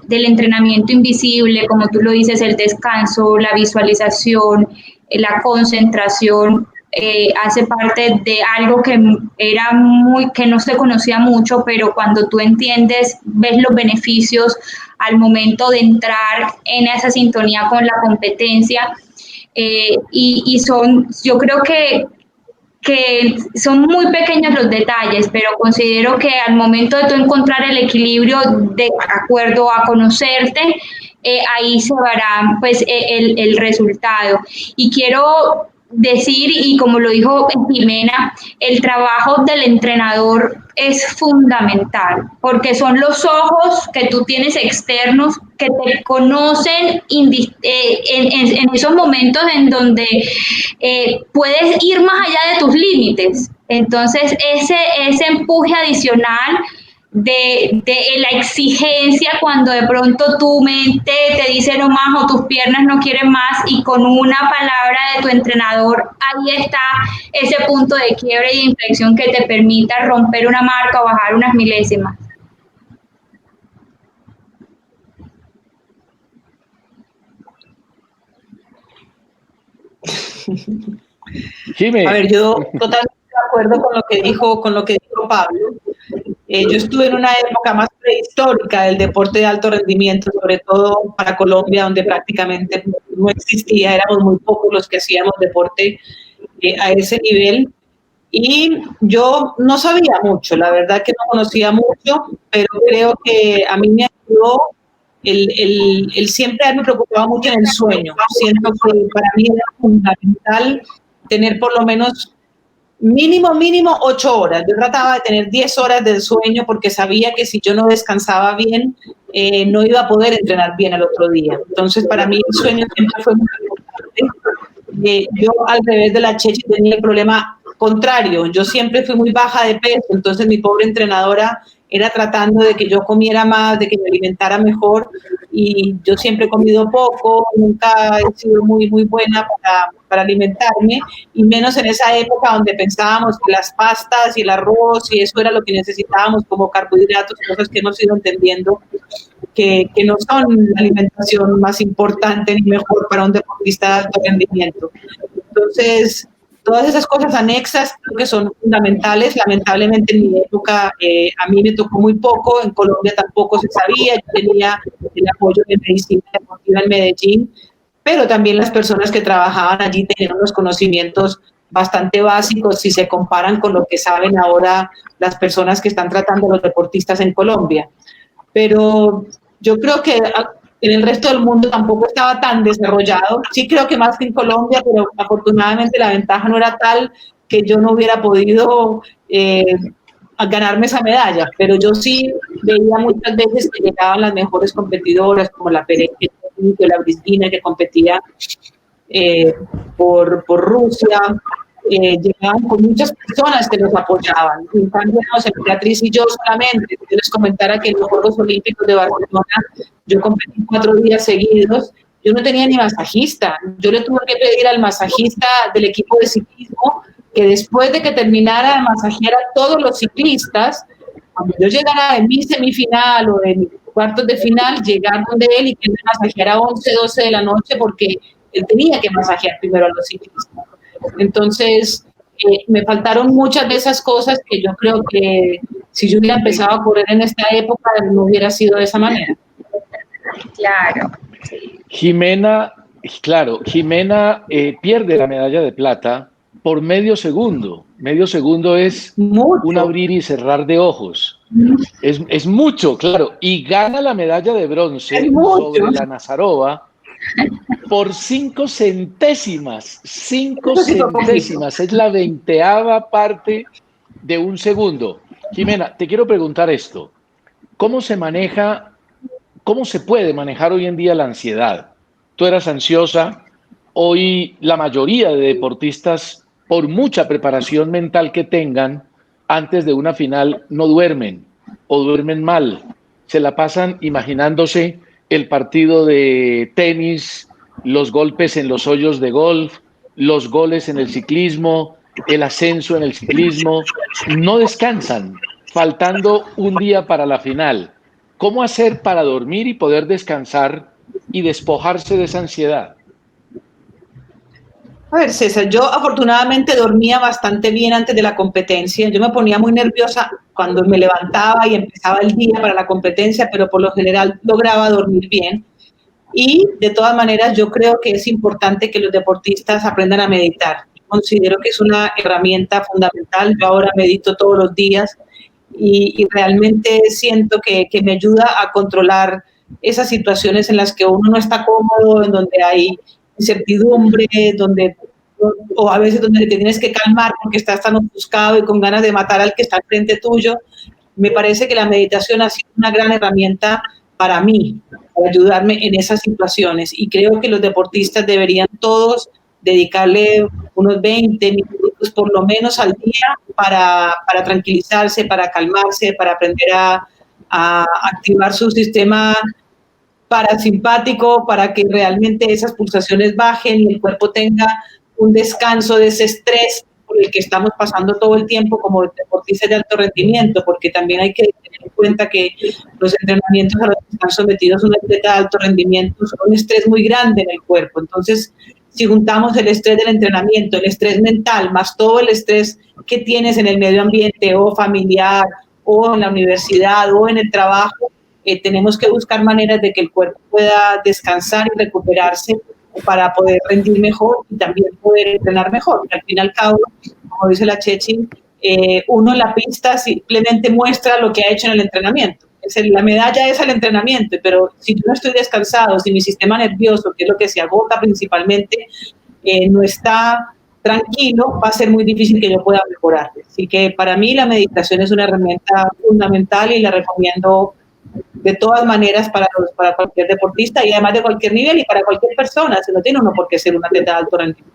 del entrenamiento invisible, como tú lo dices, el descanso, la visualización, la concentración. Hace parte de algo que que no se conocía mucho, pero cuando tú entiendes, ves los beneficios al momento de entrar en esa sintonía con la competencia, yo creo que son muy pequeños los detalles, pero considero que al momento de tú encontrar el equilibrio de acuerdo a conocerte, ahí se verá pues el resultado. Y quiero decir, y como lo dijo Jimena, el trabajo del entrenador es fundamental, porque son los ojos que tú tienes externos que te conocen en esos momentos en donde puedes ir más allá de tus límites. Entonces, ese empuje adicional de la exigencia cuando de pronto tu mente te dice no más o tus piernas no quieren más, y con una palabra de tu entrenador ahí está ese punto de quiebre y de inflexión que te permita romper una marca o bajar unas milésimas. A ver, yo totalmente de acuerdo con lo que dijo Pablo. Yo estuve en una época más prehistórica del deporte de alto rendimiento, sobre todo para Colombia, donde prácticamente no existía, éramos muy pocos los que hacíamos deporte a ese nivel. Y yo no sabía mucho, la verdad que no conocía mucho, pero creo que a mí me ayudó el siempre haberme preocupado mucho en el sueño. Siento que para mí era fundamental tener por lo menos mínimo 8 horas. Yo trataba de tener 10 horas del sueño porque sabía que si yo no descansaba bien, no iba a poder entrenar bien el otro día. Entonces, para mí el sueño siempre fue muy importante. Yo, al revés de la Chechi, tenía el problema contrario. Yo siempre fui muy baja de peso, entonces mi pobre entrenadora era tratando de que yo comiera más, de que me alimentara mejor, y yo siempre he comido poco, nunca he sido muy buena para alimentarme, y menos en esa época donde pensábamos que las pastas y el arroz y eso era lo que necesitábamos como carbohidratos, cosas que hemos ido entendiendo que no son la alimentación más importante ni mejor para un deportista de alto rendimiento. Entonces, todas esas cosas anexas creo que son fundamentales. Lamentablemente en mi época a mí me tocó muy poco, en Colombia tampoco se sabía, yo tenía el apoyo de medicina deportiva en Medellín, pero también las personas que trabajaban allí tenían unos conocimientos bastante básicos si se comparan con lo que saben ahora las personas que están tratando a los deportistas en Colombia. Pero yo creo que en el resto del mundo tampoco estaba tan desarrollado. Sí creo que más que en Colombia, pero afortunadamente la ventaja no era tal que yo no hubiera podido ganarme esa medalla. Pero yo sí veía muchas veces que llegaban las mejores competidoras, como la Pérez, la Brisbina, que competía por Rusia. Llegaban con muchas personas que los apoyaban. En cambio, Beatriz y yo solamente. Yo les comentara que en los Juegos Olímpicos de Barcelona yo competí 4 días seguidos. Yo no tenía ni masajista. Yo le tuve que pedir al masajista del equipo de ciclismo que después de que terminara de masajear a todos los ciclistas, cuando yo llegara en mi semifinal o en cuartos de final, llegar donde él y que me masajeara a 11, 12 de la noche, porque él tenía que masajear primero a los ciclistas. Entonces, me faltaron muchas de esas cosas que yo creo que si yo hubiera empezado a correr en esta época no hubiera sido de esa manera. Claro. Jimena pierde la medalla de plata por medio segundo. Medio segundo es un abrir y cerrar de ojos. Es mucho, claro. Y gana la medalla de bronce sobre la Nazarova por 5 centésimas. 5 centésimas. Es la 20ª parte de un segundo. Jimena, te quiero preguntar esto. ¿Cómo se puede manejar hoy en día la ansiedad? ¿Tú eras ansiosa hoy la mayoría de deportistas, por mucha preparación mental que tengan, antes de una final no duermen o duermen mal. Se la pasan imaginándose el partido de tenis, los golpes en los hoyos de golf, los goles en el ciclismo, el ascenso en el ciclismo. No descansan, faltando un día para la final. ¿Cómo hacer para dormir y poder descansar y despojarse de esa ansiedad? A ver, César, yo afortunadamente dormía bastante bien antes de la competencia. Yo me ponía muy nerviosa cuando me levantaba y empezaba el día para la competencia, pero por lo general lograba dormir bien. Y de todas maneras, yo creo que es importante que los deportistas aprendan a meditar. Considero que es una herramienta fundamental. Yo ahora medito todos los días y realmente siento que me ayuda a controlar esas situaciones en las que uno no está cómodo, en donde hay incertidumbre, o a veces donde te tienes que calmar porque estás tan ofuscado y con ganas de matar al que está al frente tuyo. Me parece que la meditación ha sido una gran herramienta para mí, para ayudarme en esas situaciones, y creo que los deportistas deberían todos dedicarle unos 20 minutos por lo menos al día para tranquilizarse, para calmarse, para aprender a activar su sistema parasimpático, para que realmente esas pulsaciones bajen y el cuerpo tenga un descanso de ese estrés por el que estamos pasando todo el tiempo como deportistas de alto rendimiento, porque también hay que tener en cuenta que los entrenamientos a los que están sometidos un atleta de alto rendimiento son un estrés muy grande en el cuerpo. Entonces, si juntamos el estrés del entrenamiento, el estrés mental, más todo el estrés que tienes en el medio ambiente o familiar o en la universidad o en el trabajo, tenemos que buscar maneras de que el cuerpo pueda descansar y recuperarse para poder rendir mejor y también poder entrenar mejor. Al fin y al cabo, como dice la Chechi, uno en la pista simplemente muestra lo que ha hecho en el entrenamiento. La medalla es el entrenamiento, pero si yo no estoy descansado, si mi sistema nervioso, que es lo que se agota principalmente, no está tranquilo, va a ser muy difícil que yo pueda mejorar. Así que para mí la meditación es una herramienta fundamental y la recomiendo de todas maneras para cualquier deportista y además de cualquier nivel y para cualquier persona. Si no tiene uno por qué ser un atleta de alto rendimiento.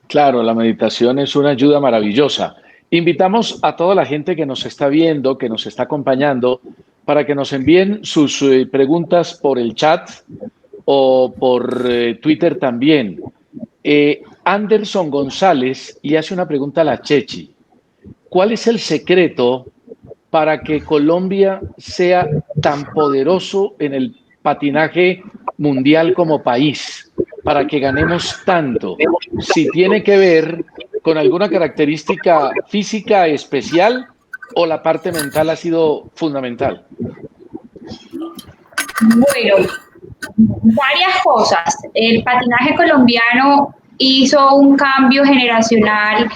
Claro, la meditación es una ayuda maravillosa. Invitamos a toda la gente que nos está viendo, que nos está acompañando, para que nos envíen sus preguntas por el chat o por Twitter también. Anderson González le hace una pregunta a la Chechi. ¿Cuál es el secreto para que Colombia sea tan poderoso en el patinaje mundial como país, para que ganemos tanto? Si tiene que ver con alguna característica física especial o la parte mental ha sido fundamental. Bueno, varias cosas. El patinaje colombiano hizo un cambio generacional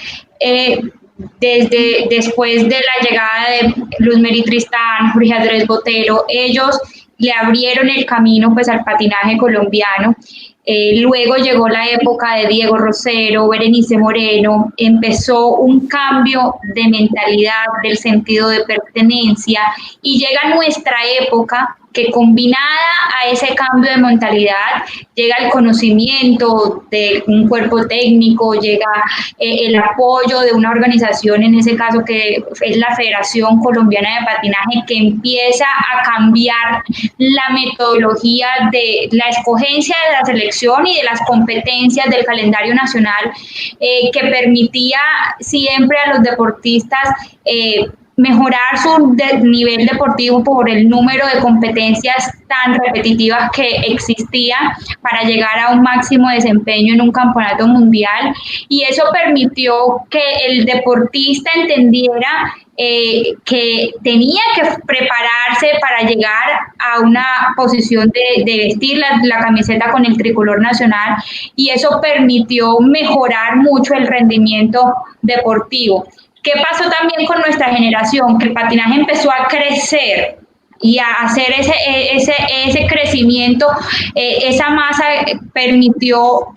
después de la llegada de Luzmeri Tristán, Jorge Andrés Botero. Ellos le abrieron el camino pues al patinaje colombiano. Luego llegó la época de Diego Rosero, Berenice Moreno, empezó un cambio de mentalidad, del sentido de pertenencia, y llega nuestra época que, combinada a ese cambio de mentalidad, llega el conocimiento de un cuerpo técnico, llega el apoyo de una organización, en ese caso que es la Federación Colombiana de Patinaje, que empieza a cambiar la metodología de la escogencia de la selección y de las competencias del calendario nacional, que permitía siempre a los deportistas mejorar su nivel deportivo por el número de competencias tan repetitivas que existían para llegar a un máximo desempeño en un campeonato mundial, y eso permitió que el deportista entendiera que tenía que prepararse para llegar a una posición de vestir la camiseta con el tricolor nacional, y eso permitió mejorar mucho el rendimiento deportivo. ¿Qué pasó también con nuestra generación? Que el patinaje empezó a crecer y a hacer ese crecimiento, esa masa permitió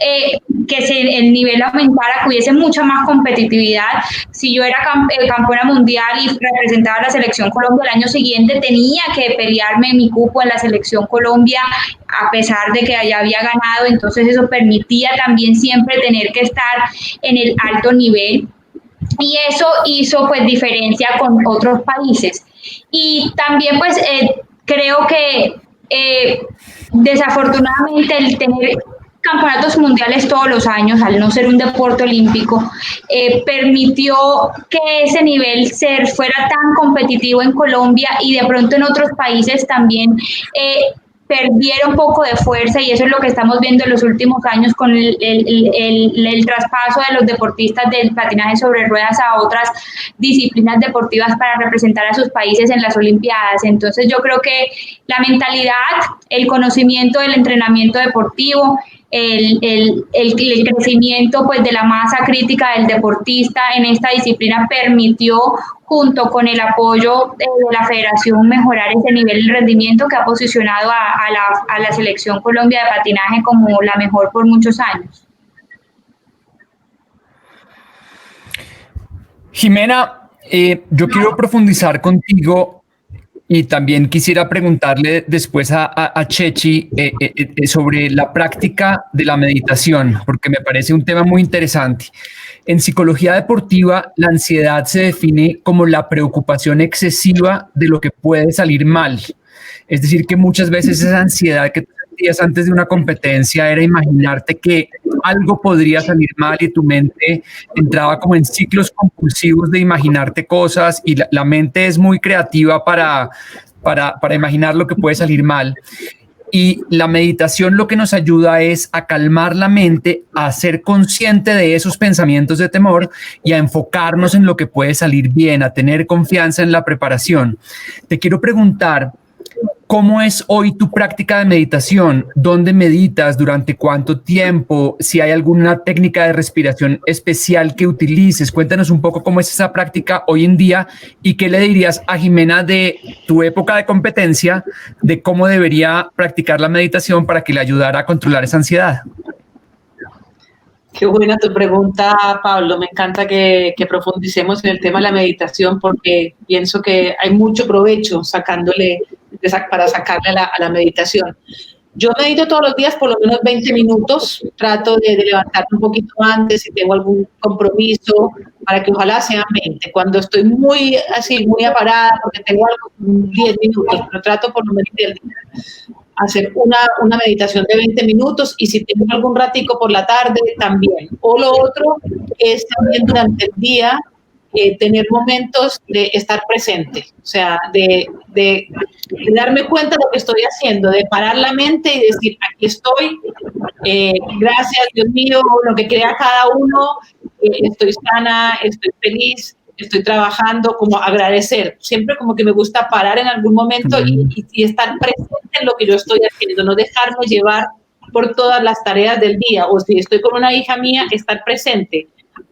el nivel aumentara, que hubiese mucha más competitividad. Si yo era campeona mundial y representaba a la selección Colombia el año siguiente, tenía que pelearme mi cupo en la selección Colombia a pesar de que ya había ganado, entonces eso permitía también siempre tener que estar en el alto nivel y eso hizo pues diferencia con otros países. Y también pues creo que desafortunadamente el tener campeonatos mundiales todos los años, al no ser un deporte olímpico, permitió que ese nivel fuera tan competitivo en Colombia y de pronto en otros países también perdiera un poco de fuerza, y eso es lo que estamos viendo en los últimos años con el traspaso de los deportistas del patinaje sobre ruedas a otras disciplinas deportivas para representar a sus países en las Olimpiadas. Entonces yo creo que la mentalidad, el conocimiento del entrenamiento deportivo, el crecimiento pues de la masa crítica del deportista en esta disciplina permitió, junto con el apoyo de la federación, mejorar ese nivel de rendimiento que ha posicionado a la selección Colombia de patinaje como la mejor por muchos años. Jimena, yo quiero profundizar contigo y también quisiera preguntarle después a Chechi sobre la práctica de la meditación, porque me parece un tema muy interesante. En psicología deportiva, la ansiedad se define como la preocupación excesiva de lo que puede salir mal. Es decir, que muchas veces esa ansiedad que tú sentías antes de una competencia era imaginarte que algo podría salir mal y tu mente entraba como en ciclos compulsivos de imaginarte cosas, y la mente es muy creativa para imaginar lo que puede salir mal. Y la meditación lo que nos ayuda es a calmar la mente, a ser consciente de esos pensamientos de temor y a enfocarnos en lo que puede salir bien, a tener confianza en la preparación. Te quiero preguntar, ¿cómo es hoy tu práctica de meditación? ¿Dónde meditas? ¿Durante cuánto tiempo? Si hay alguna técnica de respiración especial que utilices. Cuéntanos un poco cómo es esa práctica hoy en día y qué le dirías a Jimena de tu época de competencia, de cómo debería practicar la meditación para que le ayudara a controlar esa ansiedad. Qué buena tu pregunta, Pablo. Me encanta que profundicemos en el tema de la meditación, porque pienso que hay mucho provecho para sacarle a la meditación. Yo medito todos los días por lo menos 20 minutos. Trato de levantarme un poquito antes si tengo algún compromiso, para que ojalá sean 20. Cuando estoy muy aparada, porque tengo algo, 10 minutos, pero trato por lo menos del día hacer una meditación de 20 minutos, y si tengo algún ratico por la tarde también. O lo otro es también durante el día tener momentos de estar presente, o sea, de darme cuenta de lo que estoy haciendo, de parar la mente y decir, aquí estoy, gracias Dios mío, lo que crea cada uno, estoy sana, estoy feliz, estoy trabajando, como agradecer. Siempre como que me gusta parar en algún momento y estar presente en lo que yo estoy haciendo, no dejarme llevar por todas las tareas del día. O si estoy con una hija mía, estar presente,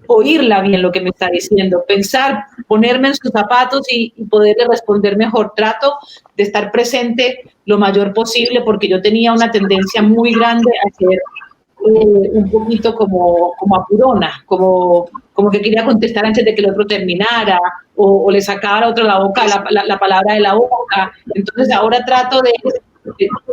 oírla bien lo que me está diciendo, pensar, ponerme en sus zapatos y poderle responder mejor. Trato de estar presente lo mayor posible, porque yo tenía una tendencia muy grande a ser un poquito como apurona, como que quería contestar antes de que el otro terminara, o le sacaba al otro la palabra de la boca. Entonces ahora trato de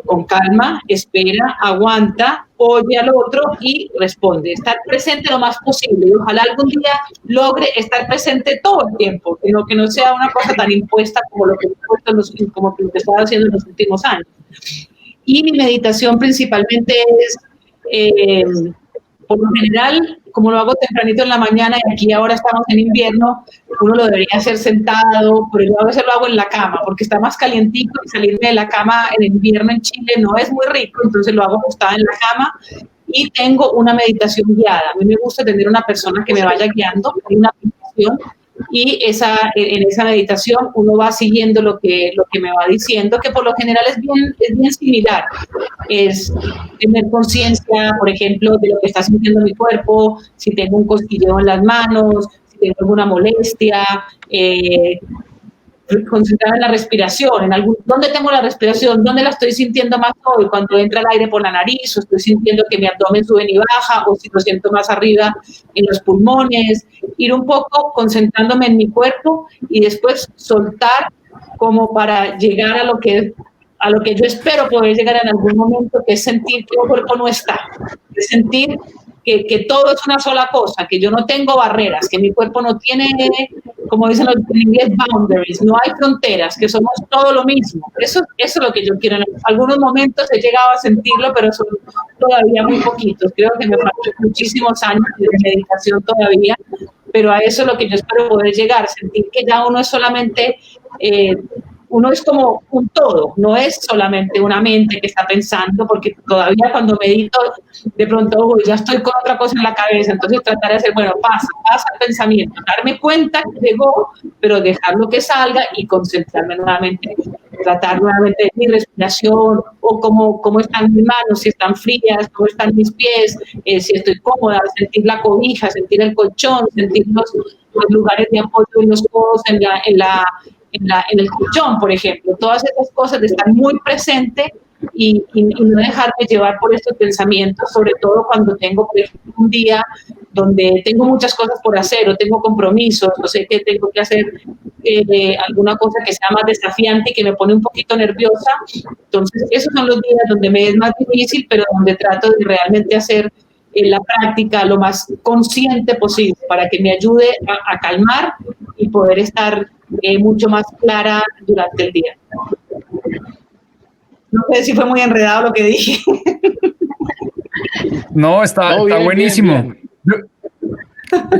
con calma, espera, aguanta, oye al otro y responde. Estar presente lo más posible, y ojalá algún día logre estar presente todo el tiempo, que no sea una cosa tan impuesta como lo que he estado haciendo en los últimos años. Y mi meditación principalmente es, por lo general, como lo hago tempranito en la mañana, y aquí ahora estamos en invierno, uno lo debería hacer sentado, pero yo a veces lo hago en la cama, porque está más calientito, y salirme de la cama en invierno en Chile no es muy rico, entonces lo hago acostada en la cama, y tengo una meditación guiada. A mí me gusta tener una persona que me vaya guiando, una meditación, y en esa meditación uno va siguiendo lo que me va diciendo, que por lo general es bien similar. Es tener conciencia, por ejemplo, de lo que está sintiendo mi cuerpo, si tengo un cosquilleo en las manos, si tengo alguna molestia, tener conciencia de eso, y poder responder. Estar presente lo más posible, y ojalá algún día logre estar presente todo el tiempo, que no sea una cosa tan impuesta como lo que he estado haciendo en los últimos años. Y mi meditación principalmente es, por lo general, como lo hago tempranito en la mañana, y aquí ahora estamos en invierno, uno lo debería hacer sentado, pero yo a veces lo hago en la cama, porque está más calientito, y salirme de la cama en invierno en Chile no es muy rico, entonces lo hago acostada en la cama, y concentrarme en la respiración, ¿dónde tengo la respiración? ¿Dónde la estoy sintiendo más hoy? Cuando entra el aire por la nariz, o estoy sintiendo que mi abdomen sube y baja, o si lo siento más arriba en los pulmones. Ir un poco concentrándome en mi cuerpo y después soltar como para llegar a lo que yo espero poder llegar en algún momento, que es sentir que el cuerpo no está, es sentir que todo es una sola cosa, que yo no tengo barreras, que mi cuerpo no tiene, como dicen los en inglés, boundaries, no hay fronteras, que somos todo lo mismo. Eso es lo que yo quiero. En algunos momentos he llegado a sentirlo, pero son todavía muy poquitos. Creo que me faltan muchísimos años de meditación todavía, pero a eso es lo que yo espero poder llegar, sentir que ya uno es solamente... uno es como un todo, no es solamente una mente que está pensando, porque todavía cuando medito, de pronto ya estoy con otra cosa en la cabeza, entonces tratar de hacer, bueno, pasa el pensamiento, darme cuenta que llegó, pero dejarlo que salga y concentrarme nuevamente, tratar nuevamente de mi respiración, o cómo están mis manos, si están frías, cómo están mis pies, si estoy cómoda, sentir la cobija, sentir el colchón, sentir los lugares de apoyo en los codos, en el colchón, por ejemplo. Todas esas cosas de estar muy presente y no dejarme llevar por estos pensamientos, sobre todo cuando tengo, por ejemplo, un día donde tengo muchas cosas por hacer o tengo compromisos, o sé que tengo que hacer alguna cosa que sea más desafiante y que me pone un poquito nerviosa. Entonces, esos son los días donde me es más difícil, pero donde trato de realmente hacer la práctica lo más consciente posible para que me ayude a calmar y poder estar mucho más clara durante el día. No sé si fue muy enredado lo que dije. No, está bien, buenísimo. bien.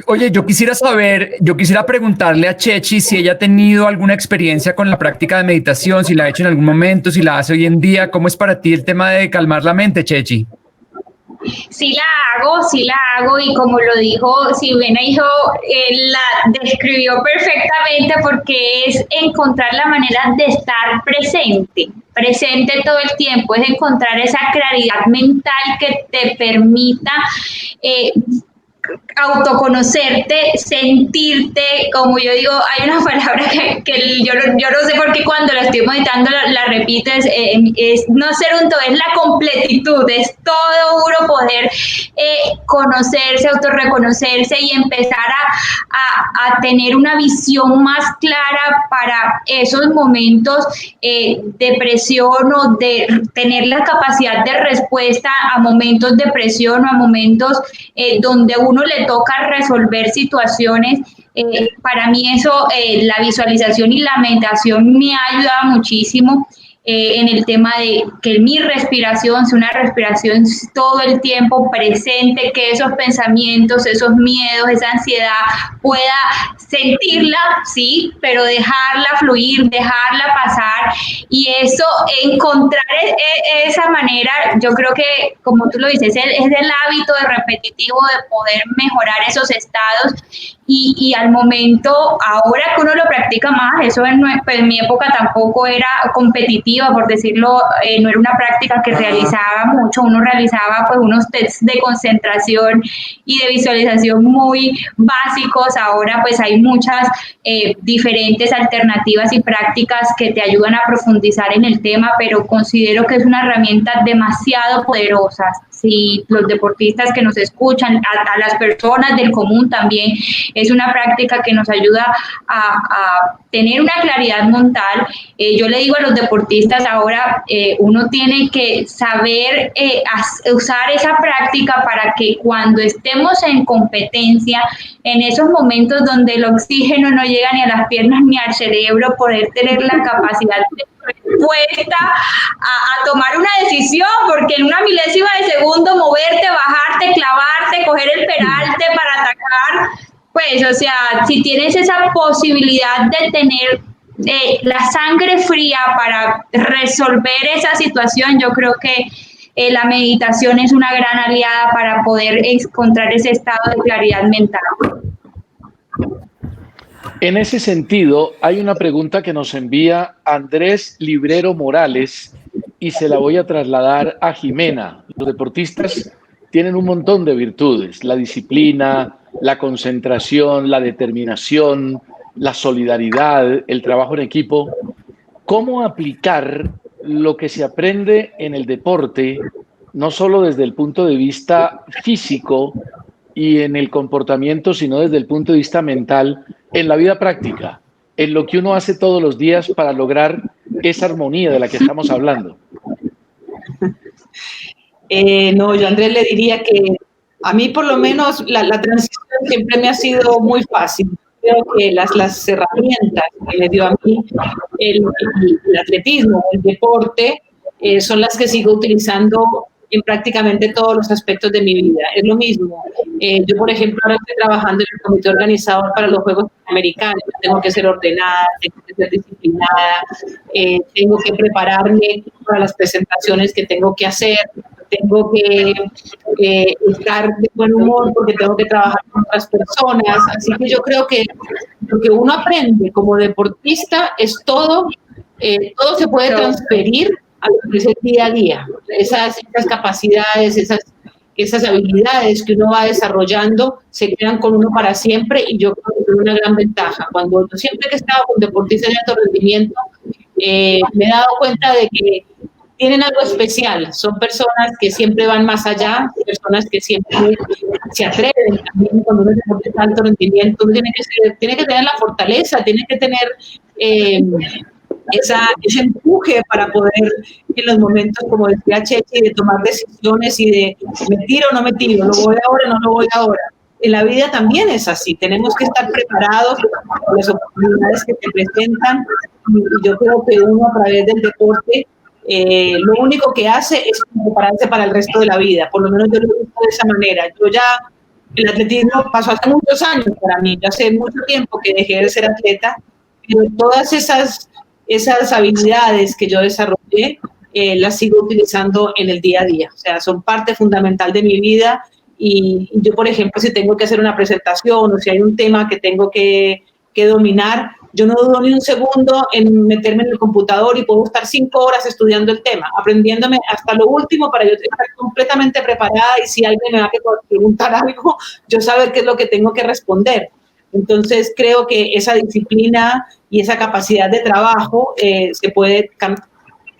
Oye, yo quisiera preguntarle a Chechi si ella ha tenido alguna experiencia con la práctica de meditación, si la ha hecho en algún momento, si la hace hoy en día. ¿Cómo es para ti el tema de calmar la mente, Chechi? Sí la hago y como lo dijo Ximena, la describió perfectamente, porque es encontrar la manera de estar presente todo el tiempo, es encontrar esa claridad mental que te permita autoconocerte, sentirte, como yo digo, hay una palabra que yo no sé por qué cuando la estoy meditando la repito, es no ser un todo, es la completitud, es todo uno poder conocerse, autorreconocerse y empezar a tener una visión más clara para esos momentos de presión, o de tener la capacidad de respuesta a momentos de presión o a momentos donde uno le toca resolver situaciones. Para mí eso, la visualización y la meditación me ha ayudado muchísimo en el tema de que mi respiración sea una respiración todo el tiempo presente, que esos pensamientos, esos miedos, esa ansiedad pueda sentirla, sí, pero dejarla fluir, dejarla pasar, y eso, encontrar esa manera, yo creo que, como tú lo dices, es del hábito de repetitivo de poder mejorar esos estados, y al momento, ahora que uno lo practica más, eso en mi época tampoco era competitiva, por decirlo, no era una práctica que realizaba mucho, uno realizaba pues unos tests de concentración y de visualización muy básicos. Ahora pues hay muchas diferentes alternativas y prácticas que te ayudan a profundizar en el tema, pero considero que es una herramienta demasiado poderosa. Si los deportistas que nos escuchan, a las personas del común también, es una práctica que nos ayuda a tener una claridad mental. Yo le digo a los deportistas ahora, uno tiene que saber usar esa práctica para que cuando estemos en competencia, en esos momentos donde el oxígeno no llega ni a las piernas ni al cerebro, poder tener la capacidad de respuesta a tomar una decisión, porque en una milésima de segundo moverte, bajarte, clavarte, coger el peralte para atacar, pues, o sea, si tienes esa posibilidad de tener la sangre fría para resolver esa situación, yo creo que la meditación es una gran aliada para poder encontrar ese estado de claridad mental. En ese sentido, hay una pregunta que nos envía Andrés Librero Morales y se la voy a trasladar a Ximena. Los deportistas tienen un montón de virtudes: la disciplina, la concentración, la determinación, la solidaridad, el trabajo en equipo. ¿Cómo aplicar lo que se aprende en el deporte, no solo desde el punto de vista físico y en el comportamiento, sino desde el punto de vista mental, en la vida práctica, en lo que uno hace todos los días para lograr esa armonía de la que estamos hablando? No, yo a Andrés le diría que a mí por lo menos la transición siempre me ha sido muy fácil. Creo que las herramientas que me dio a mí el atletismo, el deporte, son las que sigo utilizando en prácticamente todos los aspectos de mi vida. Es lo mismo. Yo, por ejemplo, ahora estoy trabajando en el comité organizador para los Juegos Panamericanos. Tengo que ser ordenada, tengo que ser disciplinada, tengo que prepararme para las presentaciones que tengo que hacer, tengo que estar de buen humor porque tengo que trabajar con otras personas. Así que yo creo que lo que uno aprende como deportista es todo se puede transferir a lo que es el día a día. Esas capacidades, esas habilidades que uno va desarrollando se quedan con uno para siempre, y yo creo que es una gran ventaja. Cuando siempre que he estado con deportistas de alto rendimiento, me he dado cuenta de que tienen algo especial. Son personas que siempre van más allá, personas que siempre se atreven. También cuando uno es deportista de alto rendimiento, tiene que tener la fortaleza, tiene que tener ese empuje para poder, en los momentos, como decía Chechi, de tomar decisiones y de me tiro o no me tiro, lo voy ahora o no lo voy ahora. En la vida también es así, tenemos que estar preparados para las oportunidades que te presentan, y yo creo que uno, a través del deporte, lo único que hace es prepararse para el resto de la vida. Por lo menos yo lo he visto de esa manera. Yo ya, el atletismo pasó hace muchos años para mí, ya hace mucho tiempo que dejé de ser atleta, pero todas esas habilidades que yo desarrollé, las sigo utilizando en el día a día. O sea, son parte fundamental de mi vida, y yo, por ejemplo, si tengo que hacer una presentación o si hay un tema que tengo que dominar, yo no dudo ni un segundo en meterme en el computador y puedo estar 5 horas estudiando el tema, aprendiéndome hasta lo último para yo estar completamente preparada, y si alguien me va a preguntar algo, yo saber qué es lo que tengo que responder. Entonces, creo que esa disciplina y esa capacidad de trabajo se puede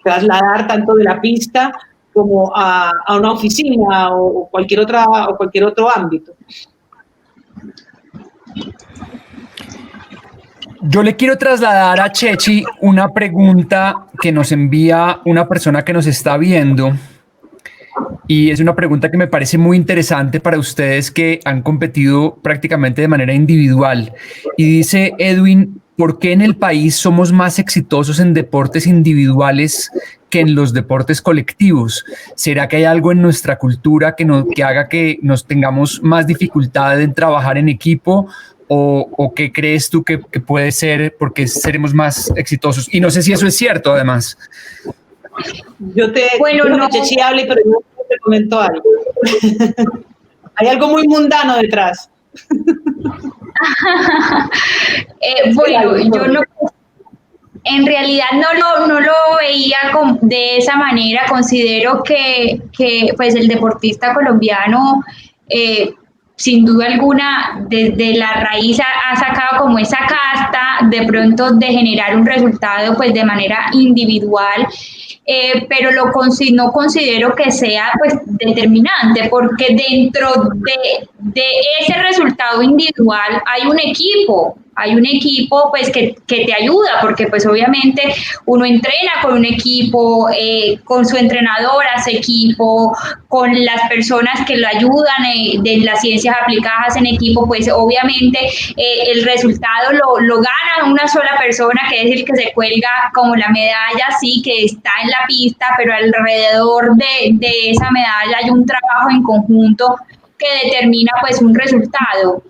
trasladar tanto de la pista como a una oficina o cualquier otro ámbito. Yo le quiero trasladar a Chechi una pregunta que nos envía una persona que nos está viendo, y es una pregunta que me parece muy interesante para ustedes que han competido prácticamente de manera individual. Y dice Edwin: ¿por qué en el país somos más exitosos en deportes individuales que en los deportes colectivos? ¿Será que hay algo en nuestra cultura que haga que nos tengamos más dificultad en trabajar en equipo? ¿O qué crees tú que puede ser porque seremos más exitosos? Y no sé si eso es cierto, además. Chechi hable, pero yo te comento algo. Hay algo muy mundano detrás. Yo no, en realidad no lo veía de esa manera. Considero que pues el deportista colombiano, sin duda alguna, desde la raíz ha sacado como esa casta de pronto de generar un resultado pues de manera individual, pero no considero que sea pues determinante, porque dentro de ese resultado individual hay un equipo pues que te ayuda, porque pues obviamente uno entrena con un equipo, con su entrenador hace equipo, con las personas que lo ayudan de las ciencias aplicadas en equipo, pues obviamente el resultado lo gana una sola persona, que es el que se cuelga como la medalla, sí, que está en la pista, pero alrededor de esa medalla hay un trabajo en conjunto que determina pues un resultado.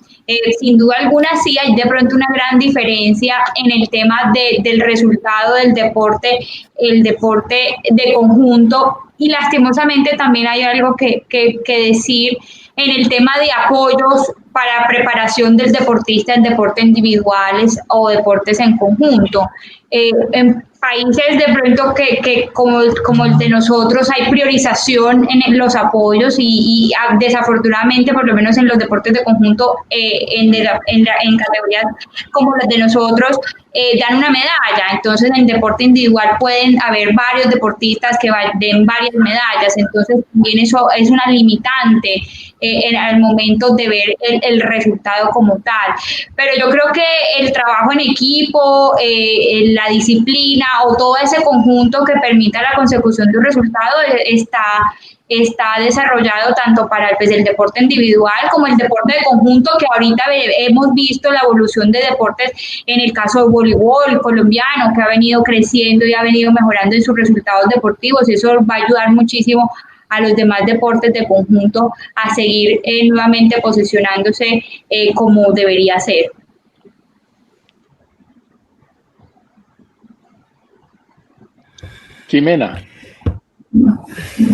Sin duda alguna sí hay de pronto una gran diferencia en el tema del resultado del deporte, el deporte de conjunto, y lastimosamente también hay algo que decir, en el tema de apoyos para preparación del deportista en deportes individuales o deportes en conjunto. En países de pronto que como el de nosotros hay priorización en los apoyos y desafortunadamente, por lo menos en los deportes de conjunto, en categorías como las de nosotros, dan una medalla. Entonces en deporte individual pueden haber varios deportistas que den varias medallas, entonces también eso es una limitante al momento de ver el resultado como tal. Pero yo creo que el trabajo en equipo, la disciplina o todo ese conjunto que permita la consecución de un resultado está desarrollado tanto para el deporte individual como el deporte de conjunto, que ahorita hemos visto la evolución de deportes en el caso del voleibol colombiano, que ha venido creciendo y ha venido mejorando en sus resultados deportivos, y eso va a ayudar muchísimo a los demás deportes de conjunto a seguir nuevamente posicionándose como debería ser. Jimena.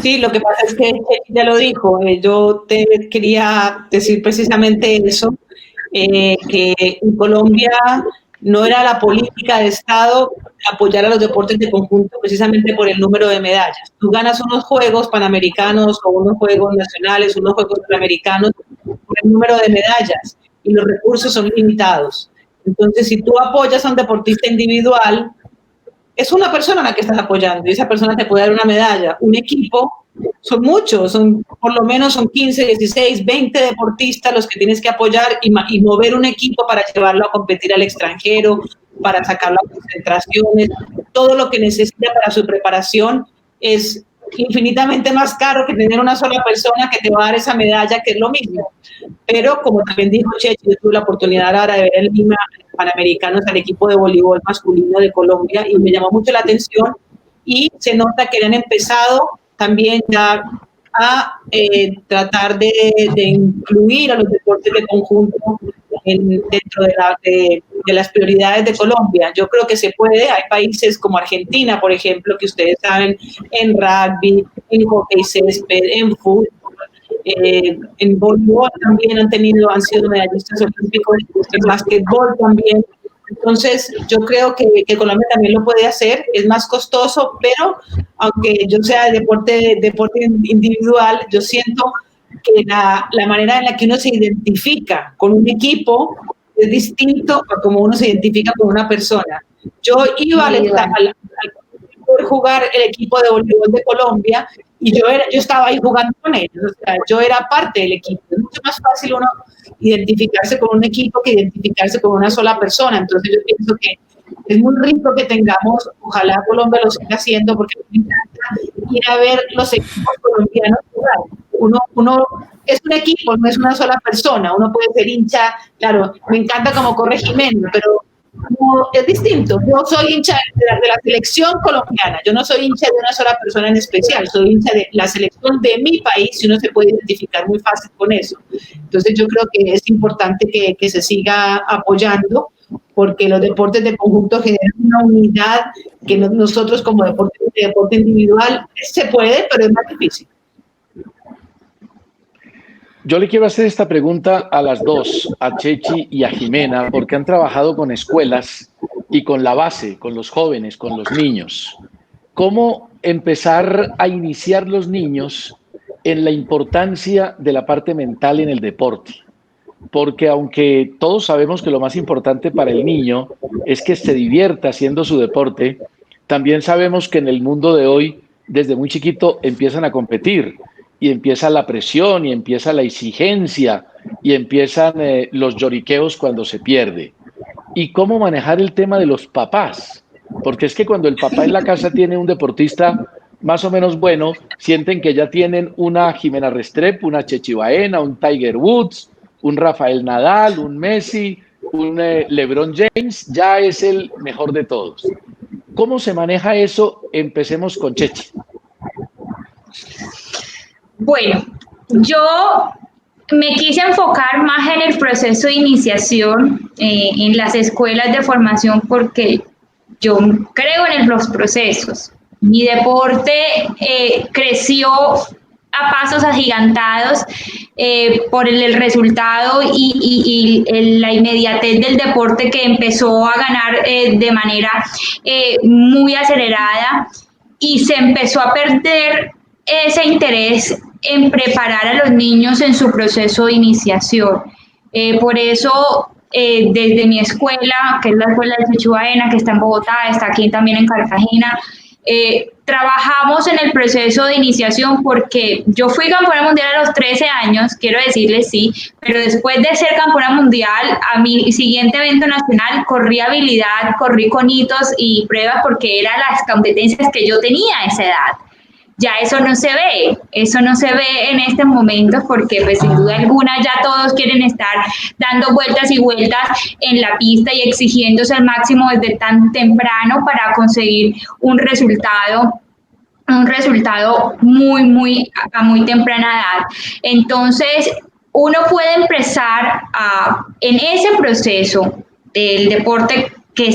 Sí, lo que pasa es que ya lo dijo, yo te quería decir precisamente eso, que en Colombia no era la política de Estado apoyar a los deportes de conjunto precisamente por el número de medallas. Tú ganas unos Juegos Panamericanos o unos Juegos Nacionales, unos Juegos Panamericanos por el número de medallas y los recursos son limitados. Entonces, si tú apoyas a un deportista individual, es una persona a la que estás apoyando y esa persona te puede dar una medalla. Un equipo son muchos, por lo menos son 15, 16, 20 deportistas los que tienes que apoyar y mover un equipo para llevarlo a competir al extranjero, para sacarlo a concentraciones. Todo lo que necesita para su preparación es infinitamente más caro que tener una sola persona que te va a dar esa medalla, que es lo mismo. Pero como también dijo Chechi, yo tuve la oportunidad ahora de ver en Lima Panamericanos al equipo de voleibol masculino de Colombia y me llamó mucho la atención y se nota que han empezado también ya a tratar de incluir a los deportes de conjunto dentro de las prioridades de Colombia. Yo creo que se puede. Hay países como Argentina, por ejemplo, que ustedes saben, en rugby, en hockey césped, en fútbol, en voleibol también han sido medallistas olímpicos, en básquetbol también. Entonces, yo creo que Colombia también lo puede hacer. Es más costoso, pero aunque yo sea deporte individual, yo siento que la manera en la que uno se identifica con un equipo es distinto a como uno se identifica con una persona. Yo iba al jugar el equipo de voleibol de Colombia y yo estaba ahí jugando con ellos, o sea, yo era parte del equipo. Es mucho más fácil uno identificarse con un equipo que identificarse con una sola persona. Entonces yo pienso que es muy rico que tengamos, ojalá Colombia lo siga haciendo, porque me encanta ir a ver los equipos colombianos jugar. Uno es un equipo, no es una sola persona. Uno puede ser hincha, claro, me encanta como corre Jimena, pero no, es distinto. Yo soy hincha de la selección colombiana, yo no soy hincha de una sola persona en especial, soy hincha de la selección de mi país y uno se puede identificar muy fácil con eso. Entonces yo creo que es importante que se siga apoyando, porque los deportes de conjunto generan una unidad que nosotros como deporte individual se puede, pero es más difícil. Yo le quiero hacer esta pregunta a las dos, a Chechi y a Jimena, porque han trabajado con escuelas y con la base, con los jóvenes, con los niños. ¿Cómo empezar a iniciar los niños en la importancia de la parte mental en el deporte? Porque aunque todos sabemos que lo más importante para el niño es que se divierta haciendo su deporte, también sabemos que en el mundo de hoy, desde muy chiquito, empiezan a competir. Y empieza la presión, y empieza la exigencia, y empiezan los lloriqueos cuando se pierde. ¿Y cómo manejar el tema de los papás? Porque es que cuando el papá en la casa tiene un deportista más o menos bueno, sienten que ya tienen una Jimena Restrepo, una Chechi Baena, un Tiger Woods, un Rafael Nadal, un Messi, un LeBron James, ya es el mejor de todos. ¿Cómo se maneja eso? Empecemos con Chechi. Bueno, yo me quise enfocar más en el proceso de iniciación en las escuelas de formación porque yo creo en los procesos. Mi deporte creció a pasos agigantados por el resultado y la inmediatez del deporte que empezó a ganar de manera muy acelerada, y se empezó a perder ese interés en preparar a los niños en su proceso de iniciación. Por eso, desde mi escuela, que es la Escuela de Chuchubaena, que está en Bogotá, está aquí también en Cartagena, trabajamos en el proceso de iniciación, porque yo fui campeona mundial a los 13 años, quiero decirles, sí, pero después de ser campeona mundial, a mi siguiente evento nacional corrí habilidad, corrí con hitos y pruebas, porque eran las competencias que yo tenía a esa edad. Ya eso no se ve en estos momentos, porque pues sin duda alguna ya todos quieren estar dando vueltas y vueltas en la pista y exigiéndose al máximo desde tan temprano para conseguir un resultado muy temprana edad. Entonces, uno puede empezar en ese proceso del deporte que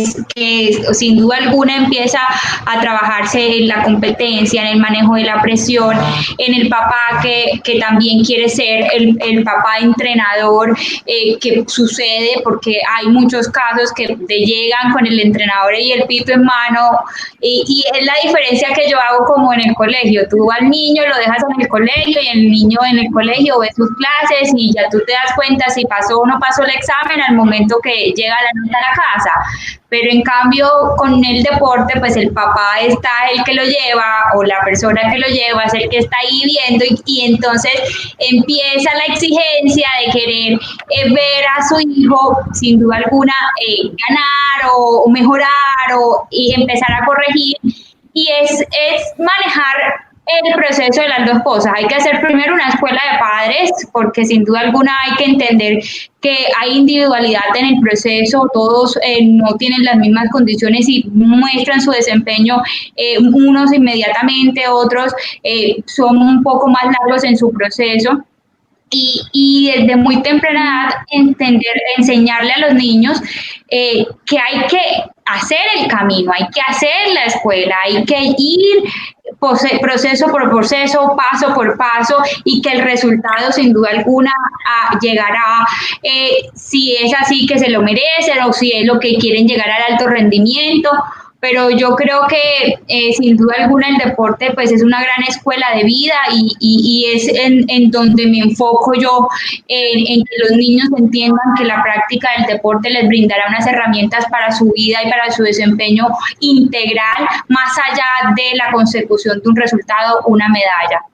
sin duda alguna empieza a trabajarse en la competencia, en el manejo de la presión, en el papá que también quiere ser el papá entrenador, que sucede porque hay muchos casos que te llegan con el entrenador y el pito en mano, y es la diferencia que yo hago como en el colegio. Tú al niño lo dejas en el colegio, y el niño en el colegio ve sus clases y ya tú te das cuenta si pasó o no pasó el examen al momento que llega la nota a la casa. Pero en cambio con el deporte, pues el papá está el que lo lleva, o la persona que lo lleva es el que está ahí viendo, y entonces empieza la exigencia de querer ver a su hijo sin duda alguna ganar o mejorar y empezar a corregir, y es manejar el proceso de las dos cosas. Hay que hacer primero una escuela de padres, porque sin duda alguna hay que entender que hay individualidad en el proceso, todos no tienen las mismas condiciones y muestran su desempeño, unos inmediatamente, otros son un poco más largos en su proceso. Y desde muy temprana edad enseñarle a los niños que hay que hacer el camino, hay que hacer la escuela, hay que ir proceso por proceso, paso por paso, y que el resultado sin duda alguna llegará, si es así que se lo merecen o si es lo que quieren, llegar al alto rendimiento. Pero yo creo que sin duda alguna el deporte pues es una gran escuela de vida, y es en donde me enfoco yo, en que los niños entiendan que la práctica del deporte les brindará unas herramientas para su vida y para su desempeño integral, más allá de la consecución de un resultado, una medalla.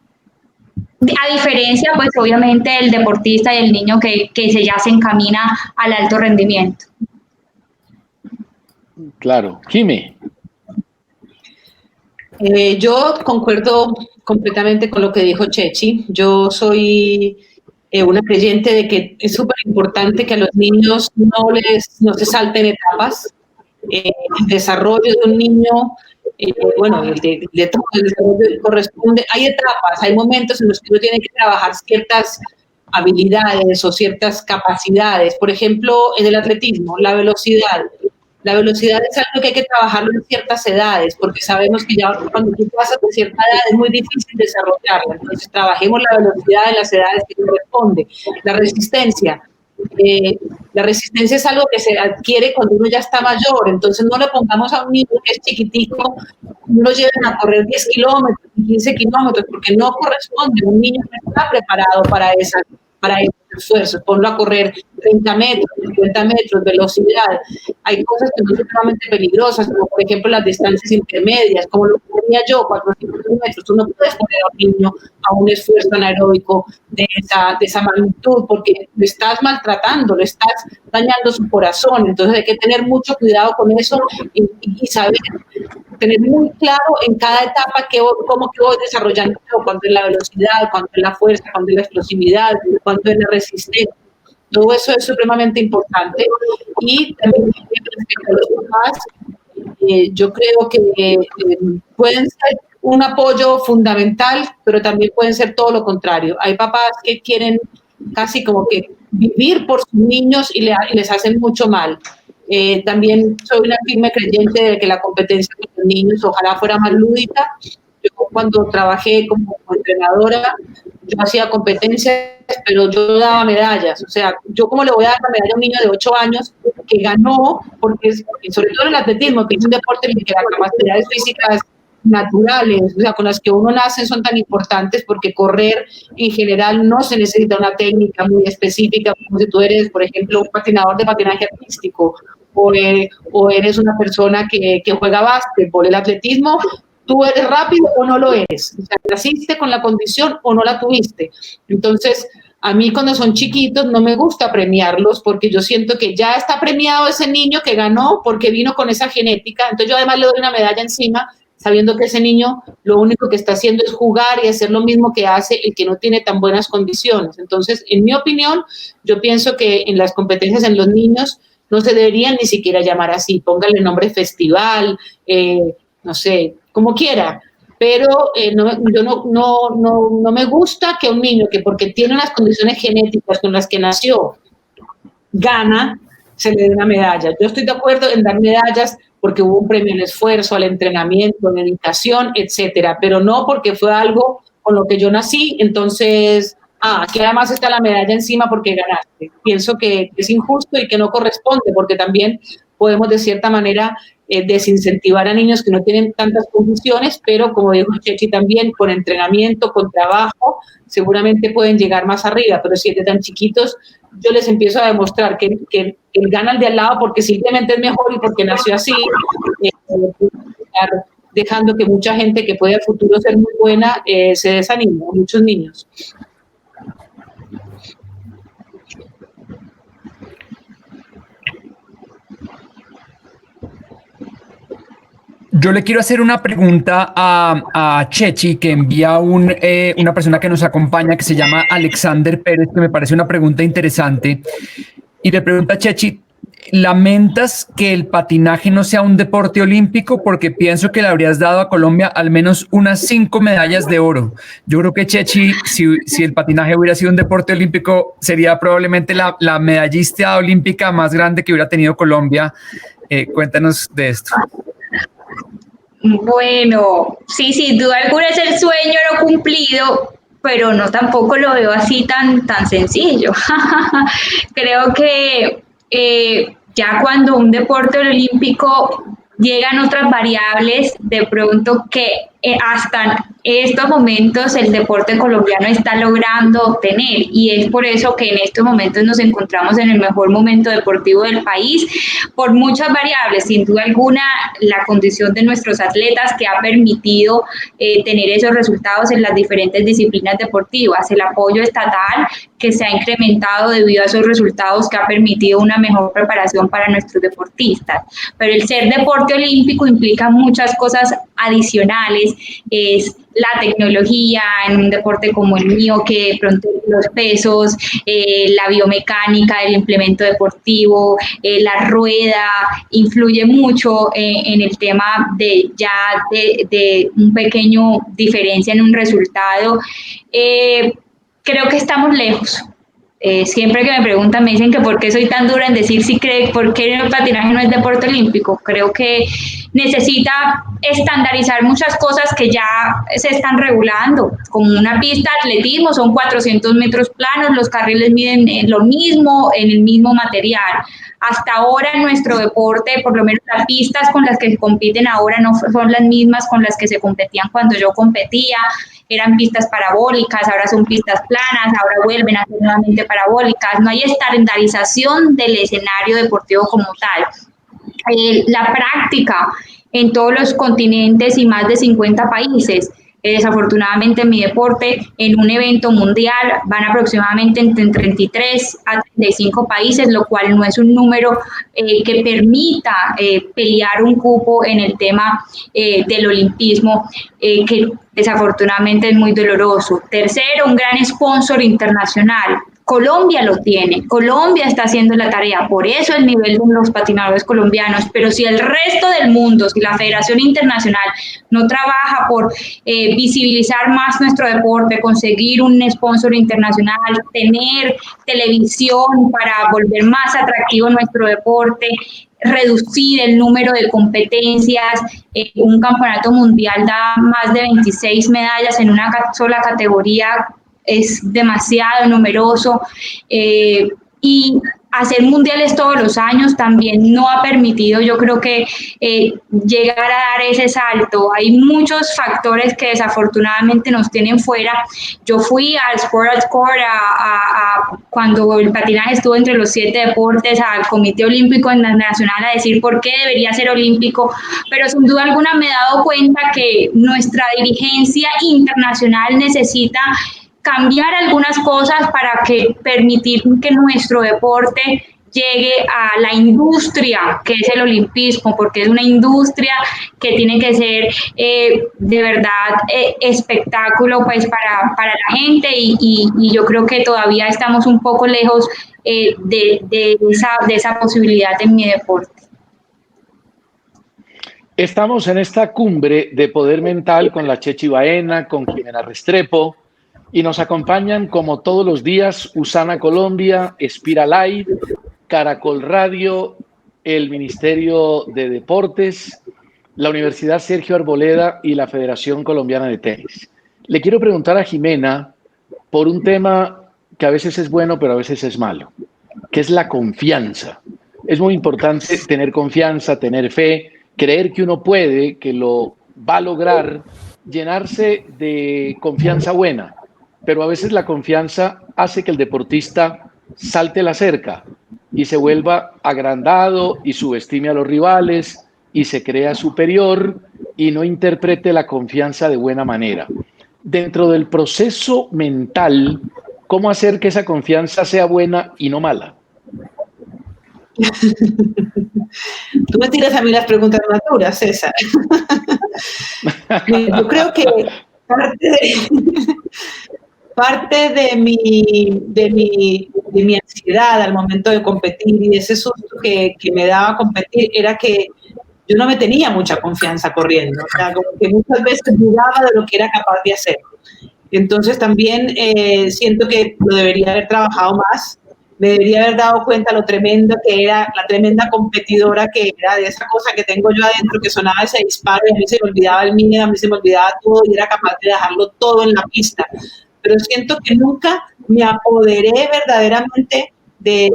A diferencia, pues obviamente, del deportista y el niño que ya se encamina al alto rendimiento. Claro. Jimmy. Yo concuerdo completamente con lo que dijo Chechi. Yo soy una creyente de que es súper importante que a los niños no se salten etapas. El desarrollo de un niño, de todo el desarrollo corresponde. Hay etapas, hay momentos en los que uno tiene que trabajar ciertas habilidades o ciertas capacidades. Por ejemplo, en el atletismo, la velocidad. La velocidad es algo que hay que trabajarlo en ciertas edades, porque sabemos que ya cuando tú pasas de cierta edad es muy difícil desarrollarla. Entonces, trabajemos la velocidad de las edades que corresponde. La resistencia. La resistencia es algo que se adquiere cuando uno ya está mayor. Entonces, no le pongamos a un niño que es chiquitico, no lo lleven a correr 10 kilómetros, 15 kilómetros, porque no corresponde. Un niño no está preparado para esos esfuerzos. Ponlo a correr 30 metros, 50 metros, velocidad. Hay cosas que no son sumamente peligrosas, como por ejemplo las distancias intermedias, como lo que ponía yo, 400 metros. Tú no puedes poner a un niño a un esfuerzo anaeróbico de esa magnitud, porque lo estás maltratando, le estás dañando su corazón. Entonces hay que tener mucho cuidado con eso y saber, tener muy claro en cada etapa cómo que voy desarrollando, cuánto es la velocidad, cuánto es la fuerza, cuánto es la explosividad, cuánto es la resistencia. Todo eso es supremamente importante. Y también respecto a los papás, yo creo que pueden ser un apoyo fundamental, pero también pueden ser todo lo contrario. Hay papás que quieren casi como que vivir por sus niños y les hacen mucho mal. También soy una firme creyente de que la competencia con los niños ojalá fuera más lúdica, Yo cuando trabajé como entrenadora, yo hacía competencias, pero yo no daba medallas. O sea, yo cómo le voy a dar la medalla a un niño de 8 años que ganó, porque sobre todo en el atletismo, que es un deporte en el que las capacidades físicas naturales, o sea, con las que uno nace son tan importantes, porque correr en general no se necesita una técnica muy específica, como si tú eres, por ejemplo, un patinador de patinaje artístico o eres una persona que juega básquetbol. El atletismo, tú eres rápido o no lo eres, o sea, naciste con la condición o no la tuviste. Entonces, a mí cuando son chiquitos no me gusta premiarlos, porque yo siento que ya está premiado ese niño que ganó porque vino con esa genética. Entonces yo además le doy una medalla encima, sabiendo que ese niño lo único que está haciendo es jugar y hacer lo mismo que hace el que no tiene tan buenas condiciones. Entonces, en mi opinión, yo pienso que en las competencias en los niños no se deberían ni siquiera llamar así. Póngale nombre festival, no sé, como quiera. Pero no me gusta que un niño que porque tiene unas condiciones genéticas con las que nació, gana, se le dé una medalla. Yo estoy de acuerdo en dar medallas porque hubo un premio al esfuerzo, al entrenamiento, dedicación, etcétera, pero no porque fue algo con lo que yo nací, entonces, aquí además está la medalla encima porque ganaste. Pienso que es injusto y que no corresponde, porque también podemos de cierta manera desincentivar a niños que no tienen tantas condiciones, pero como dijo Chechi también, con entrenamiento, con trabajo, seguramente pueden llegar más arriba, pero si desde tan chiquitos yo les empiezo a demostrar que el gana al de al lado porque simplemente es mejor y porque nació así, dejando que mucha gente que puede al futuro ser muy buena se desanime, muchos niños. Yo le quiero hacer una pregunta a Chechi, que envía una persona que nos acompaña, que se llama Alexander Pérez, que me parece una pregunta interesante. Y le pregunta a Chechi, ¿lamentas que el patinaje no sea un deporte olímpico? Porque pienso que le habrías dado a Colombia al menos unas 5 medallas de oro. Yo creo que Chechi, si el patinaje hubiera sido un deporte olímpico, sería probablemente la medallista olímpica más grande que hubiera tenido Colombia. Cuéntanos de esto. Bueno, sí, sin duda alguna es el sueño no cumplido, pero no tampoco lo veo así tan sencillo. Creo que ya cuando un deporte olímpico llegan otras variables, de pronto que hasta estos momentos el deporte colombiano está logrando obtener, y es por eso que en estos momentos nos encontramos en el mejor momento deportivo del país, por muchas variables, sin duda alguna la condición de nuestros atletas que ha permitido tener esos resultados en las diferentes disciplinas deportivas, el apoyo estatal que se ha incrementado debido a esos resultados que ha permitido una mejor preparación para nuestros deportistas, pero el ser deporte olímpico implica muchas cosas adicionales, es la tecnología en un deporte como el mío, que de pronto los pesos, la biomecánica del implemento deportivo, la rueda, influye mucho en el tema de un pequeño diferencia en un resultado. Creo que estamos lejos. Siempre que me preguntan, me dicen que por qué soy tan dura en decir por qué el patinaje no es deporte olímpico. Creo que necesita estandarizar muchas cosas que ya se están regulando, como una pista de atletismo, son 400 metros planos, los carriles miden lo mismo, en el mismo material. Hasta ahora en nuestro deporte, por lo menos las pistas con las que se compiten ahora no son las mismas con las que se competían cuando yo competía. Eran pistas parabólicas, ahora son pistas planas, ahora vuelven a ser nuevamente parabólicas. No hay estandarización del escenario deportivo como tal. La práctica en todos los continentes y más de 50 países. Desafortunadamente en mi deporte, en un evento mundial, van aproximadamente entre 33 a 35 países, lo cual no es un número que permita pelear un cupo en el tema del olimpismo, que desafortunadamente es muy doloroso. Tercero, un gran sponsor internacional. Colombia lo tiene, Colombia está haciendo la tarea, por eso el nivel de los patinadores colombianos, pero si el resto del mundo, si la Federación Internacional no trabaja por visibilizar más nuestro deporte, conseguir un sponsor internacional, tener televisión para volver más atractivo nuestro deporte, reducir el número de competencias, un campeonato mundial da más de 26 medallas en una sola categoría, es demasiado numeroso, y hacer mundiales todos los años también no ha permitido, yo creo que llegar a dar ese salto. Hay muchos factores que desafortunadamente nos tienen fuera. Yo fui al Sport at Court cuando el patinaje estuvo entre los 7 deportes, al Comité Olímpico Internacional, a decir por qué debería ser olímpico, pero sin duda alguna me he dado cuenta que nuestra dirigencia internacional necesita cambiar algunas cosas para permitir que nuestro deporte llegue a la industria que es el olimpismo, porque es una industria que tiene que ser de verdad espectáculo pues para la gente, y yo creo que todavía estamos un poco lejos de esa posibilidad en mi deporte. Estamos en esta cumbre de poder mental con la Chechi Baena, con Jimena Restrepo, y nos acompañan como todos los días Usana Colombia, Espira Live, Caracol Radio, el Ministerio de Deportes, la Universidad Sergio Arboleda y la Federación Colombiana de Tenis. Le quiero preguntar a Jimena por un tema que a veces es bueno, pero a veces es malo, que es la confianza. Es muy importante tener confianza, tener fe, creer que uno puede, que lo va a lograr, llenarse de confianza buena. Pero a veces la confianza hace que el deportista salte la cerca y se vuelva agrandado y subestime a los rivales y se crea superior y no interprete la confianza de buena manera. Dentro del proceso mental, ¿cómo hacer que esa confianza sea buena y no mala? Tú me tiras a mí las preguntas más duras, César. Yo creo que parte de mi ansiedad al momento de competir y ese susto que me daba competir era que yo no me tenía mucha confianza corriendo, o sea, como que muchas veces dudaba de lo que era capaz de hacer. Entonces también siento que lo debería haber trabajado más, me debería haber dado cuenta lo tremendo que era, la tremenda competidora que era, de esa cosa que tengo yo adentro, que sonaba ese disparo y a mí se me olvidaba el miedo, a mí se me olvidaba todo y era capaz de dejarlo todo en la pista. Pero siento que nunca me apoderé verdaderamente de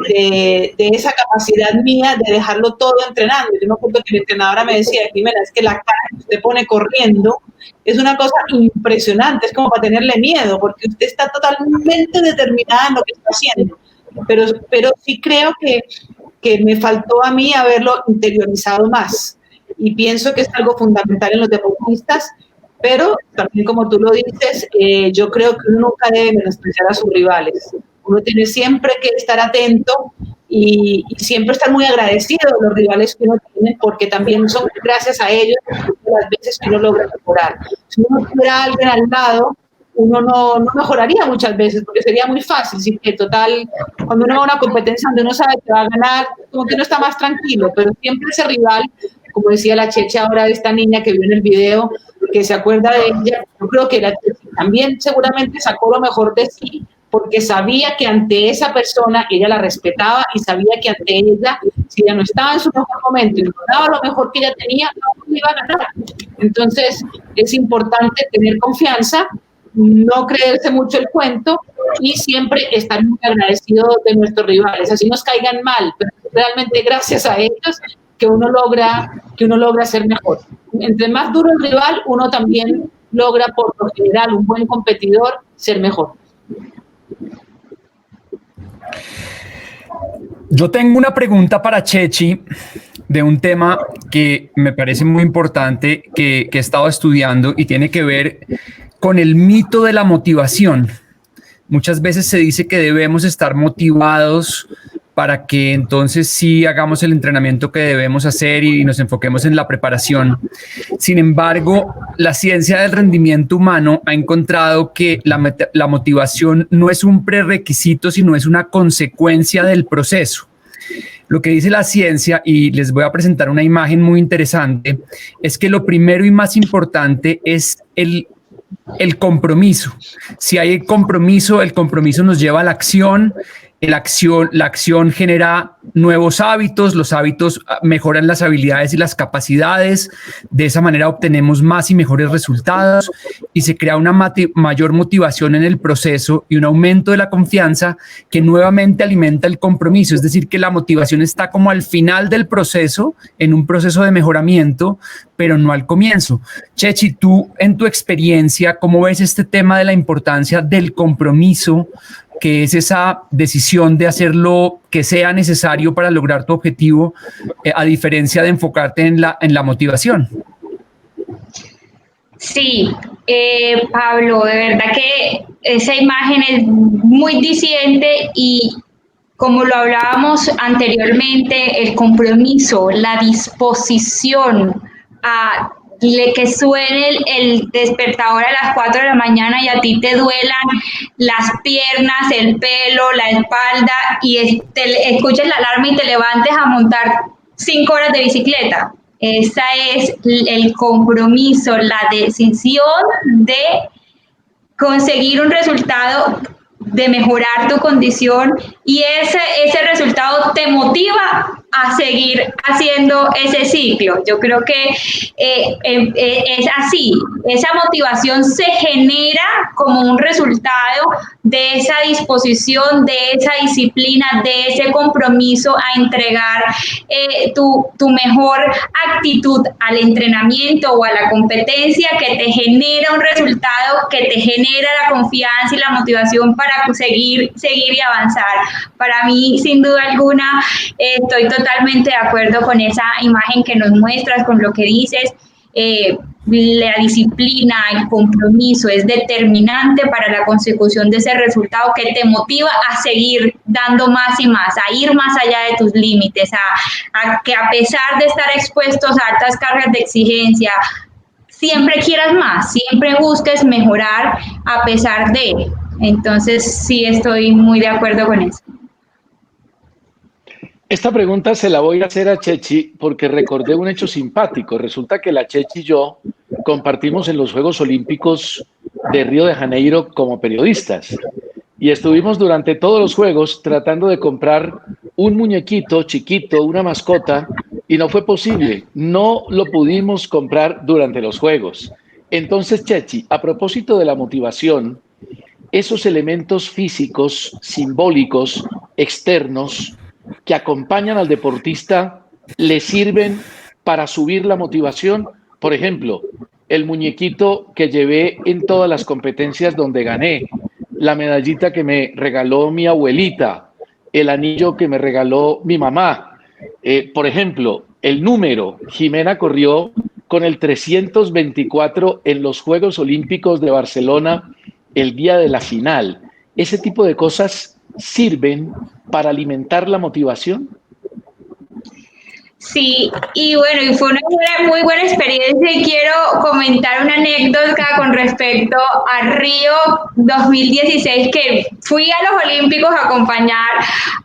esa capacidad mía de dejarlo todo entrenando. Yo me acuerdo que mi entrenadora me decía, Jimena, es que la cara que usted pone corriendo es una cosa impresionante, es como para tenerle miedo, porque usted está totalmente determinada en lo que está haciendo. Pero sí creo que me faltó a mí haberlo interiorizado más. Y pienso que es algo fundamental en los deportistas, pero también como tú lo dices, yo creo que uno nunca debe menospreciar a sus rivales. Uno tiene siempre que estar atento y siempre estar muy agradecido de los rivales que uno tiene, porque también son gracias a ellos las veces que uno logra mejorar. Si uno tuviera a alguien al lado, uno no mejoraría muchas veces, porque sería muy fácil. ¿Sí? Que total, cuando uno va a una competencia donde uno sabe que va a ganar, como que uno está más tranquilo, pero siempre ese rival, como decía la Checha ahora de esta niña que vio en el video, que se acuerda de ella, yo creo que la Checha también seguramente sacó lo mejor de sí, porque sabía que ante esa persona ella la respetaba y sabía que ante ella, si ella no estaba en su mejor momento y no daba lo mejor que ella tenía, no iba a ganar. Entonces es importante tener confianza, no creerse mucho el cuento y siempre estar muy agradecido de nuestros rivales, así nos caigan mal, pero realmente gracias a ellos que uno logra ser mejor. Entre más duro el rival, uno también logra, por lo general, un buen competidor, ser mejor. Yo tengo una pregunta para Chechi de un tema que me parece muy importante que he estado estudiando y tiene que ver con el mito de la motivación. Muchas veces se dice que debemos estar motivados para que entonces sí hagamos el entrenamiento que debemos hacer y nos enfoquemos en la preparación. Sin embargo, la ciencia del rendimiento humano ha encontrado que la motivación no es un prerequisito, sino es una consecuencia del proceso. Lo que dice la ciencia, y les voy a presentar una imagen muy interesante, es que lo primero y más importante es el compromiso. Si hay compromiso, el compromiso nos lleva a la acción. La acción genera nuevos hábitos, los hábitos mejoran las habilidades y las capacidades, de esa manera obtenemos más y mejores resultados y se crea una mayor motivación en el proceso y un aumento de la confianza que nuevamente alimenta el compromiso, es decir, que la motivación está como al final del proceso, en un proceso de mejoramiento, pero no al comienzo. Chechi, tú en tu experiencia, ¿cómo ves este tema de la importancia del compromiso, que es esa decisión de hacer lo que sea necesario para lograr tu objetivo, a diferencia de enfocarte en la motivación? Sí, Pablo, de verdad que esa imagen es muy diciente y como lo hablábamos anteriormente, el compromiso, la disposición a que suene el despertador a las 4 de la mañana y a ti te duelan las piernas, el pelo, la espalda y escuches la alarma y te levantes a montar 5 horas de bicicleta. Esa es el compromiso, la decisión de conseguir un resultado, de mejorar tu condición y ese resultado te motiva a seguir haciendo ese ciclo. Yo creo que es así, esa motivación se genera como un resultado de esa disposición, de esa disciplina, de ese compromiso a entregar tu mejor actitud al entrenamiento o a la competencia, que te genera un resultado, que te genera la confianza y la motivación para seguir y avanzar. Para mí, sin duda alguna, estoy totalmente de acuerdo con esa imagen que nos muestras, con lo que dices. La disciplina, el compromiso es determinante para la consecución de ese resultado que te motiva a seguir dando más y más, a ir más allá de tus límites, a que a pesar de estar expuestos a altas cargas de exigencia, siempre quieras más, siempre busques mejorar a pesar de. Entonces sí estoy muy de acuerdo con eso. Esta pregunta se la voy a hacer a Chechi porque recordé un hecho simpático. Resulta que la Chechi y yo compartimos en los Juegos Olímpicos de Río de Janeiro como periodistas y estuvimos durante todos los Juegos tratando de comprar un muñequito chiquito, una mascota, y no fue posible. No lo pudimos comprar durante los Juegos. Entonces, Chechi, a propósito de la motivación, esos elementos físicos, simbólicos, externos, que acompañan al deportista, le sirven para subir la motivación. Por ejemplo, el muñequito que llevé en todas las competencias donde gané, la medallita que me regaló mi abuelita, el anillo que me regaló mi mamá. Por ejemplo, el número, Jimena corrió con el 324 en los Juegos Olímpicos de Barcelona el día de la final. Ese tipo de cosas sirven para alimentar la motivación. Sí, y bueno, y fue una muy buena experiencia y quiero comentar una anécdota con respecto a Río 2016, que fui a los Olímpicos a acompañar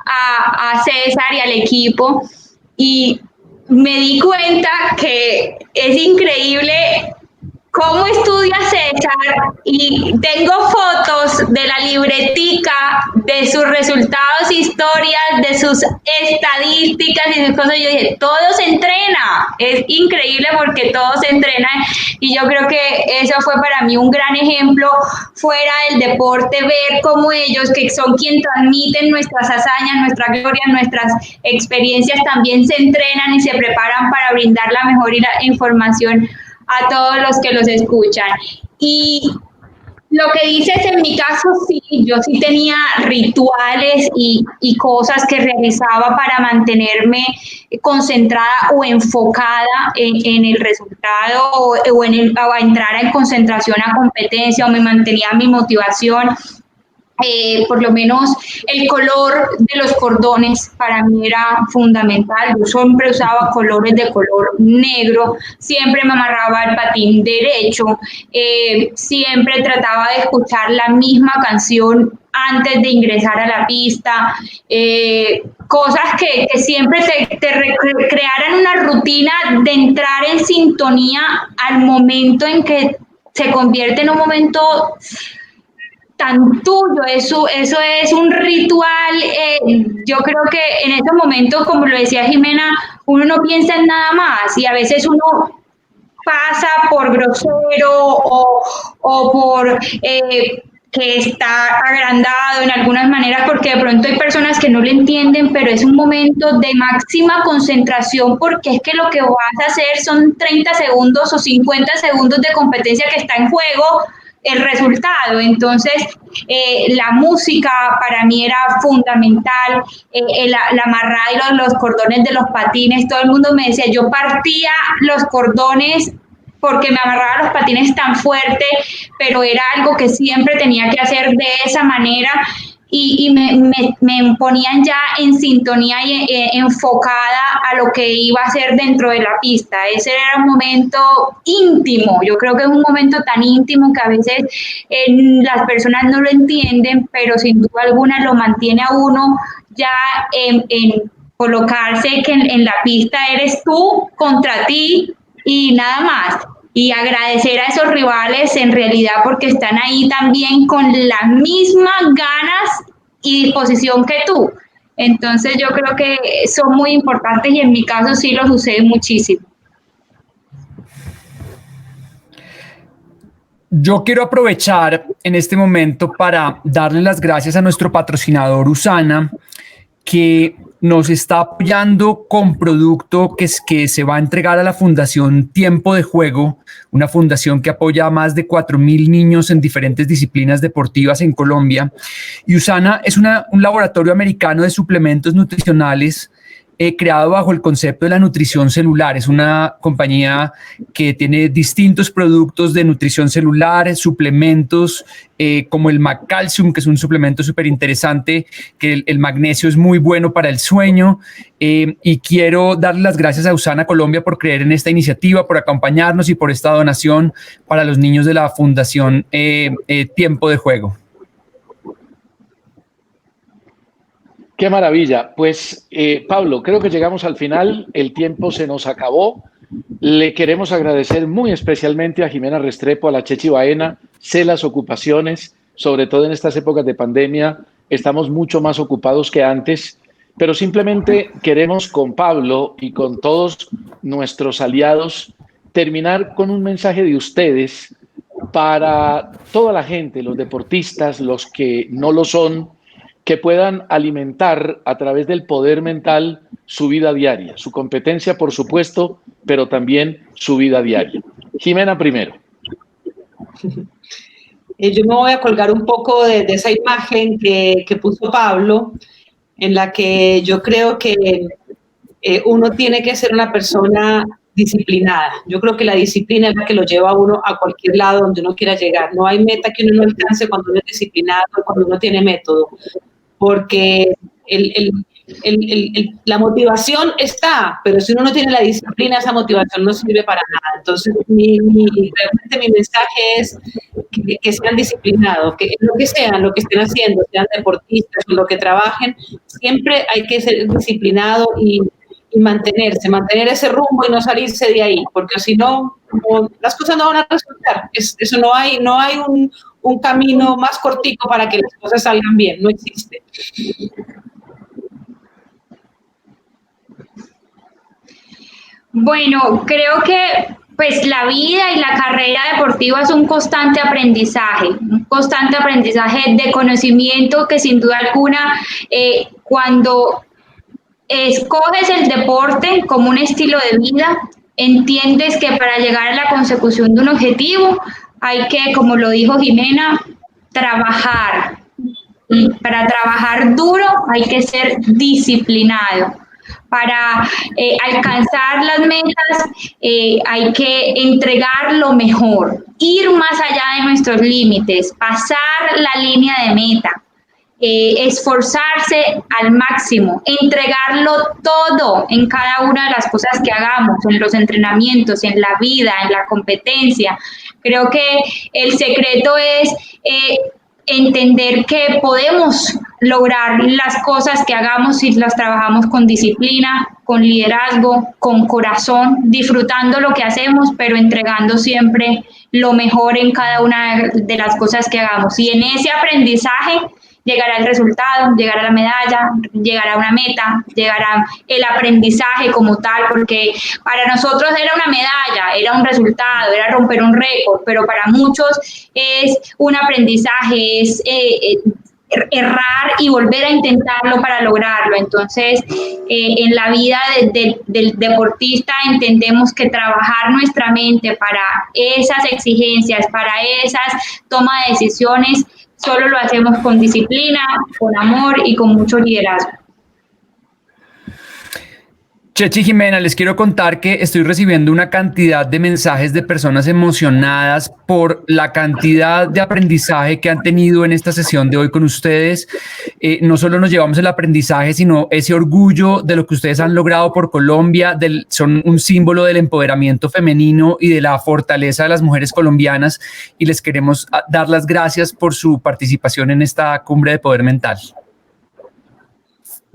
a César y al equipo y me di cuenta que es increíble cómo estudia César y tengo fotos de la libretica, de sus resultados, historias, de sus estadísticas y sus cosas. Yo dije, todo se entrena. Es increíble porque todo se entrena y yo creo que eso fue para mí un gran ejemplo fuera del deporte, ver cómo ellos, que son quienes transmiten nuestras hazañas, nuestra gloria, nuestras experiencias, también se entrenan y se preparan para brindar la mejor información a todos los que los escuchan. Y lo que dices, en mi caso, sí, yo sí tenía rituales y cosas que realizaba para mantenerme concentrada o enfocada en el resultado o a entrar en concentración a competencia, o me mantenía mi motivación. por lo menos el color de los cordones para mí era fundamental. Yo siempre usaba colores de color negro, siempre me amarraba el patín derecho, siempre trataba de escuchar la misma canción antes de ingresar a la pista, cosas que siempre te crearan una rutina de entrar en sintonía al momento en que se convierte en un momento tan tuyo. Eso es un ritual. Yo creo que en estos momentos, como lo decía Jimena, uno no piensa en nada más y a veces uno pasa por grosero o por que está agrandado en algunas maneras, porque de pronto hay personas que no lo entienden, pero es un momento de máxima concentración, porque es que lo que vas a hacer son 30 segundos o 50 segundos de competencia que está en juego el resultado. Entonces, la música para mí era fundamental, la amarrada y los cordones de los patines. Todo el mundo me decía, yo partía los cordones porque me amarraba los patines tan fuerte, pero era algo que siempre tenía que hacer de esa manera y me ponían ya en sintonía y enfocada a lo que iba a hacer dentro de la pista. Ese era un momento íntimo. Yo creo que es un momento tan íntimo que a veces las personas no lo entienden, pero sin duda alguna lo mantiene a uno ya en colocarse que en la pista eres tú contra ti y nada más. Y agradecer a esos rivales en realidad porque están ahí también con las mismas ganas y disposición que tú. Entonces yo creo que son muy importantes y en mi caso sí los usé muchísimo. Yo quiero aprovechar en este momento para darle las gracias a nuestro patrocinador USANA, que nos está apoyando con producto que se va a entregar a la Fundación Tiempo de Juego, una fundación que apoya a más de 4.000 niños en diferentes disciplinas deportivas en Colombia. Y USANA es un laboratorio americano de suplementos nutricionales creado bajo el concepto de la nutrición celular. Es una compañía que tiene distintos productos de nutrición celular, suplementos como el MagCalcium, que es un suplemento súper interesante, que el magnesio es muy bueno para el sueño. Y quiero darle las gracias a USANA Colombia por creer en esta iniciativa, por acompañarnos y por esta donación para los niños de la Fundación Tiempo de Juego. Qué maravilla. Pues, Pablo, creo que llegamos al final. El tiempo se nos acabó. Le queremos agradecer muy especialmente a Jimena Restrepo, a la Chechi Baena. Sé las ocupaciones, sobre todo en estas épocas de pandemia. Estamos mucho más ocupados que antes, pero simplemente queremos con Pablo y con todos nuestros aliados terminar con un mensaje de ustedes para toda la gente, los deportistas, los que no lo son, que puedan alimentar a través del poder mental su vida diaria, su competencia, por supuesto, pero también su vida diaria. Jimena primero. Yo me voy a colgar un poco de esa imagen que puso Pablo, en la que yo creo que uno tiene que ser una persona disciplinada. Yo creo que la disciplina es la que lo lleva a uno a cualquier lado donde uno quiera llegar. No hay meta que uno no alcance cuando uno es disciplinado, cuando uno tiene método. Porque la motivación está, pero si uno no tiene la disciplina, esa motivación no sirve para nada. Entonces, realmente mi mensaje es que sean disciplinados, que lo que estén haciendo, sean deportistas, lo que trabajen, siempre hay que ser disciplinado y mantener ese rumbo y no salirse de ahí, porque si no, las cosas no van a resultar. Eso no hay un camino más cortico para que las cosas salgan bien, no existe. Bueno, creo que pues la vida y la carrera deportiva es un constante aprendizaje de conocimiento que sin duda alguna cuando escoges el deporte como un estilo de vida, entiendes que para llegar a la consecución de un objetivo hay que, como lo dijo Jimena, trabajar. Y para trabajar duro hay que ser disciplinado. Para alcanzar las metas hay que entregar lo mejor, ir más allá de nuestros límites, pasar la línea de meta. esforzarse al máximo, entregarlo todo en cada una de las cosas que hagamos, en los entrenamientos, en la vida, en la competencia. Creo que el secreto es entender que podemos lograr las cosas que hagamos si las trabajamos con disciplina, con liderazgo, con corazón, disfrutando lo que hacemos, pero entregando siempre lo mejor en cada una de las cosas que hagamos. Y en ese aprendizaje llegará el resultado, llegará la medalla, llegará una meta, llegará el aprendizaje como tal, porque para nosotros era una medalla, era un resultado, era romper un récord, pero para muchos es un aprendizaje, es errar y volver a intentarlo para lograrlo. Entonces, en la vida del deportista entendemos que trabajar nuestra mente para esas exigencias, para esas tomas de decisiones, solo lo hacemos con disciplina, con amor y con mucho liderazgo. Chechi, Jimena, les quiero contar que estoy recibiendo una cantidad de mensajes de personas emocionadas por la cantidad de aprendizaje que han tenido en esta sesión de hoy con ustedes. No solo nos llevamos el aprendizaje, sino ese orgullo de lo que ustedes han logrado por Colombia. Son un símbolo del empoderamiento femenino y de la fortaleza de las mujeres colombianas. Y les queremos dar las gracias por su participación en esta cumbre de poder mental.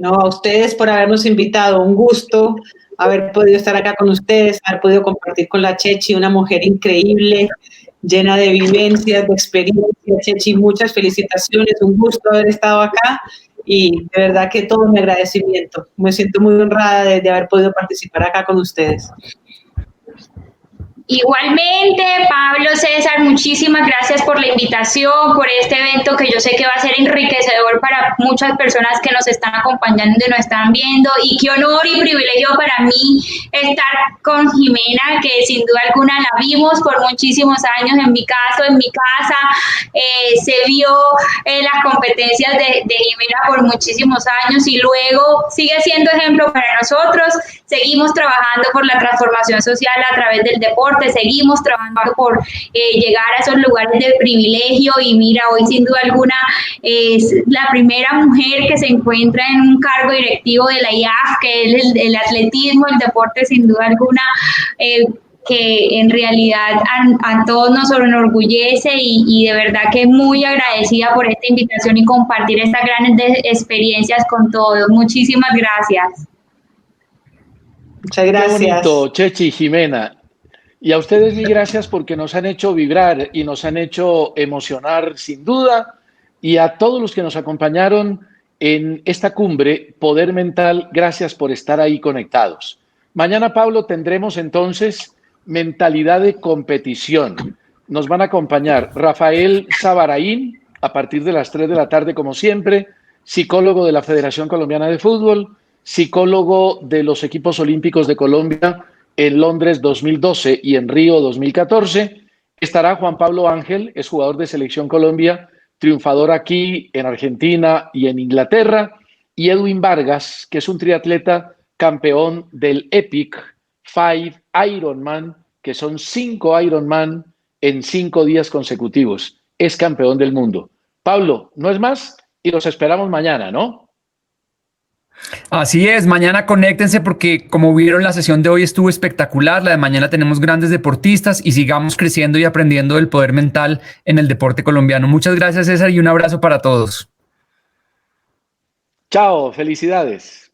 No, a ustedes por habernos invitado, un gusto haber podido estar acá con ustedes, haber podido compartir con la Chechi, una mujer increíble, llena de vivencias, de experiencia. Chechi, muchas felicitaciones, un gusto haber estado acá y de verdad que todo mi agradecimiento. Me siento muy honrada de haber podido participar acá con ustedes. Igualmente, Pablo, César, muchísimas gracias por la invitación, por este evento que yo sé que va a ser enriquecedor para muchas personas que nos están acompañando y nos están viendo. Y qué honor y privilegio para mí estar con Jimena, que sin duda alguna la vimos por muchísimos años en mi caso, en mi casa. Se vio las competencias de Jimena por muchísimos años y luego sigue siendo ejemplo para nosotros. Seguimos trabajando por la transformación social a través del deporte. Seguimos trabajando por llegar a esos lugares de privilegio y mira, hoy sin duda alguna es la primera mujer que se encuentra en un cargo directivo de la IAF, que es el atletismo, el deporte sin duda alguna, que en realidad a todos nos enorgullece y de verdad que muy agradecida por esta invitación y compartir estas grandes experiencias con todos. Muchísimas gracias. Muchas gracias. Qué bonito, Chechi, Jimena. Y a ustedes mil gracias porque nos han hecho vibrar y nos han hecho emocionar sin duda. Y a todos los que nos acompañaron en esta cumbre Poder Mental, gracias por estar ahí conectados. Mañana, Pablo, tendremos entonces mentalidad de competición. Nos van a acompañar Rafael Sabaraín a partir de las 3 de la tarde, como siempre, psicólogo de la Federación Colombiana de Fútbol, psicólogo de los equipos olímpicos de Colombia en Londres 2012 y en Río 2014. Estará Juan Pablo Ángel, es jugador de Selección Colombia, triunfador aquí en Argentina y en Inglaterra, y Edwin Vargas, que es un triatleta campeón del Epic 5 Ironman, que son 5 Ironman en 5 días consecutivos. Es campeón del mundo. Pablo, no es más, y los esperamos mañana, ¿no? Así es, mañana conéctense porque como vieron la sesión de hoy estuvo espectacular, la de mañana tenemos grandes deportistas y sigamos creciendo y aprendiendo del poder mental en el deporte colombiano. Muchas gracias, César, y un abrazo para todos. Chao, felicidades.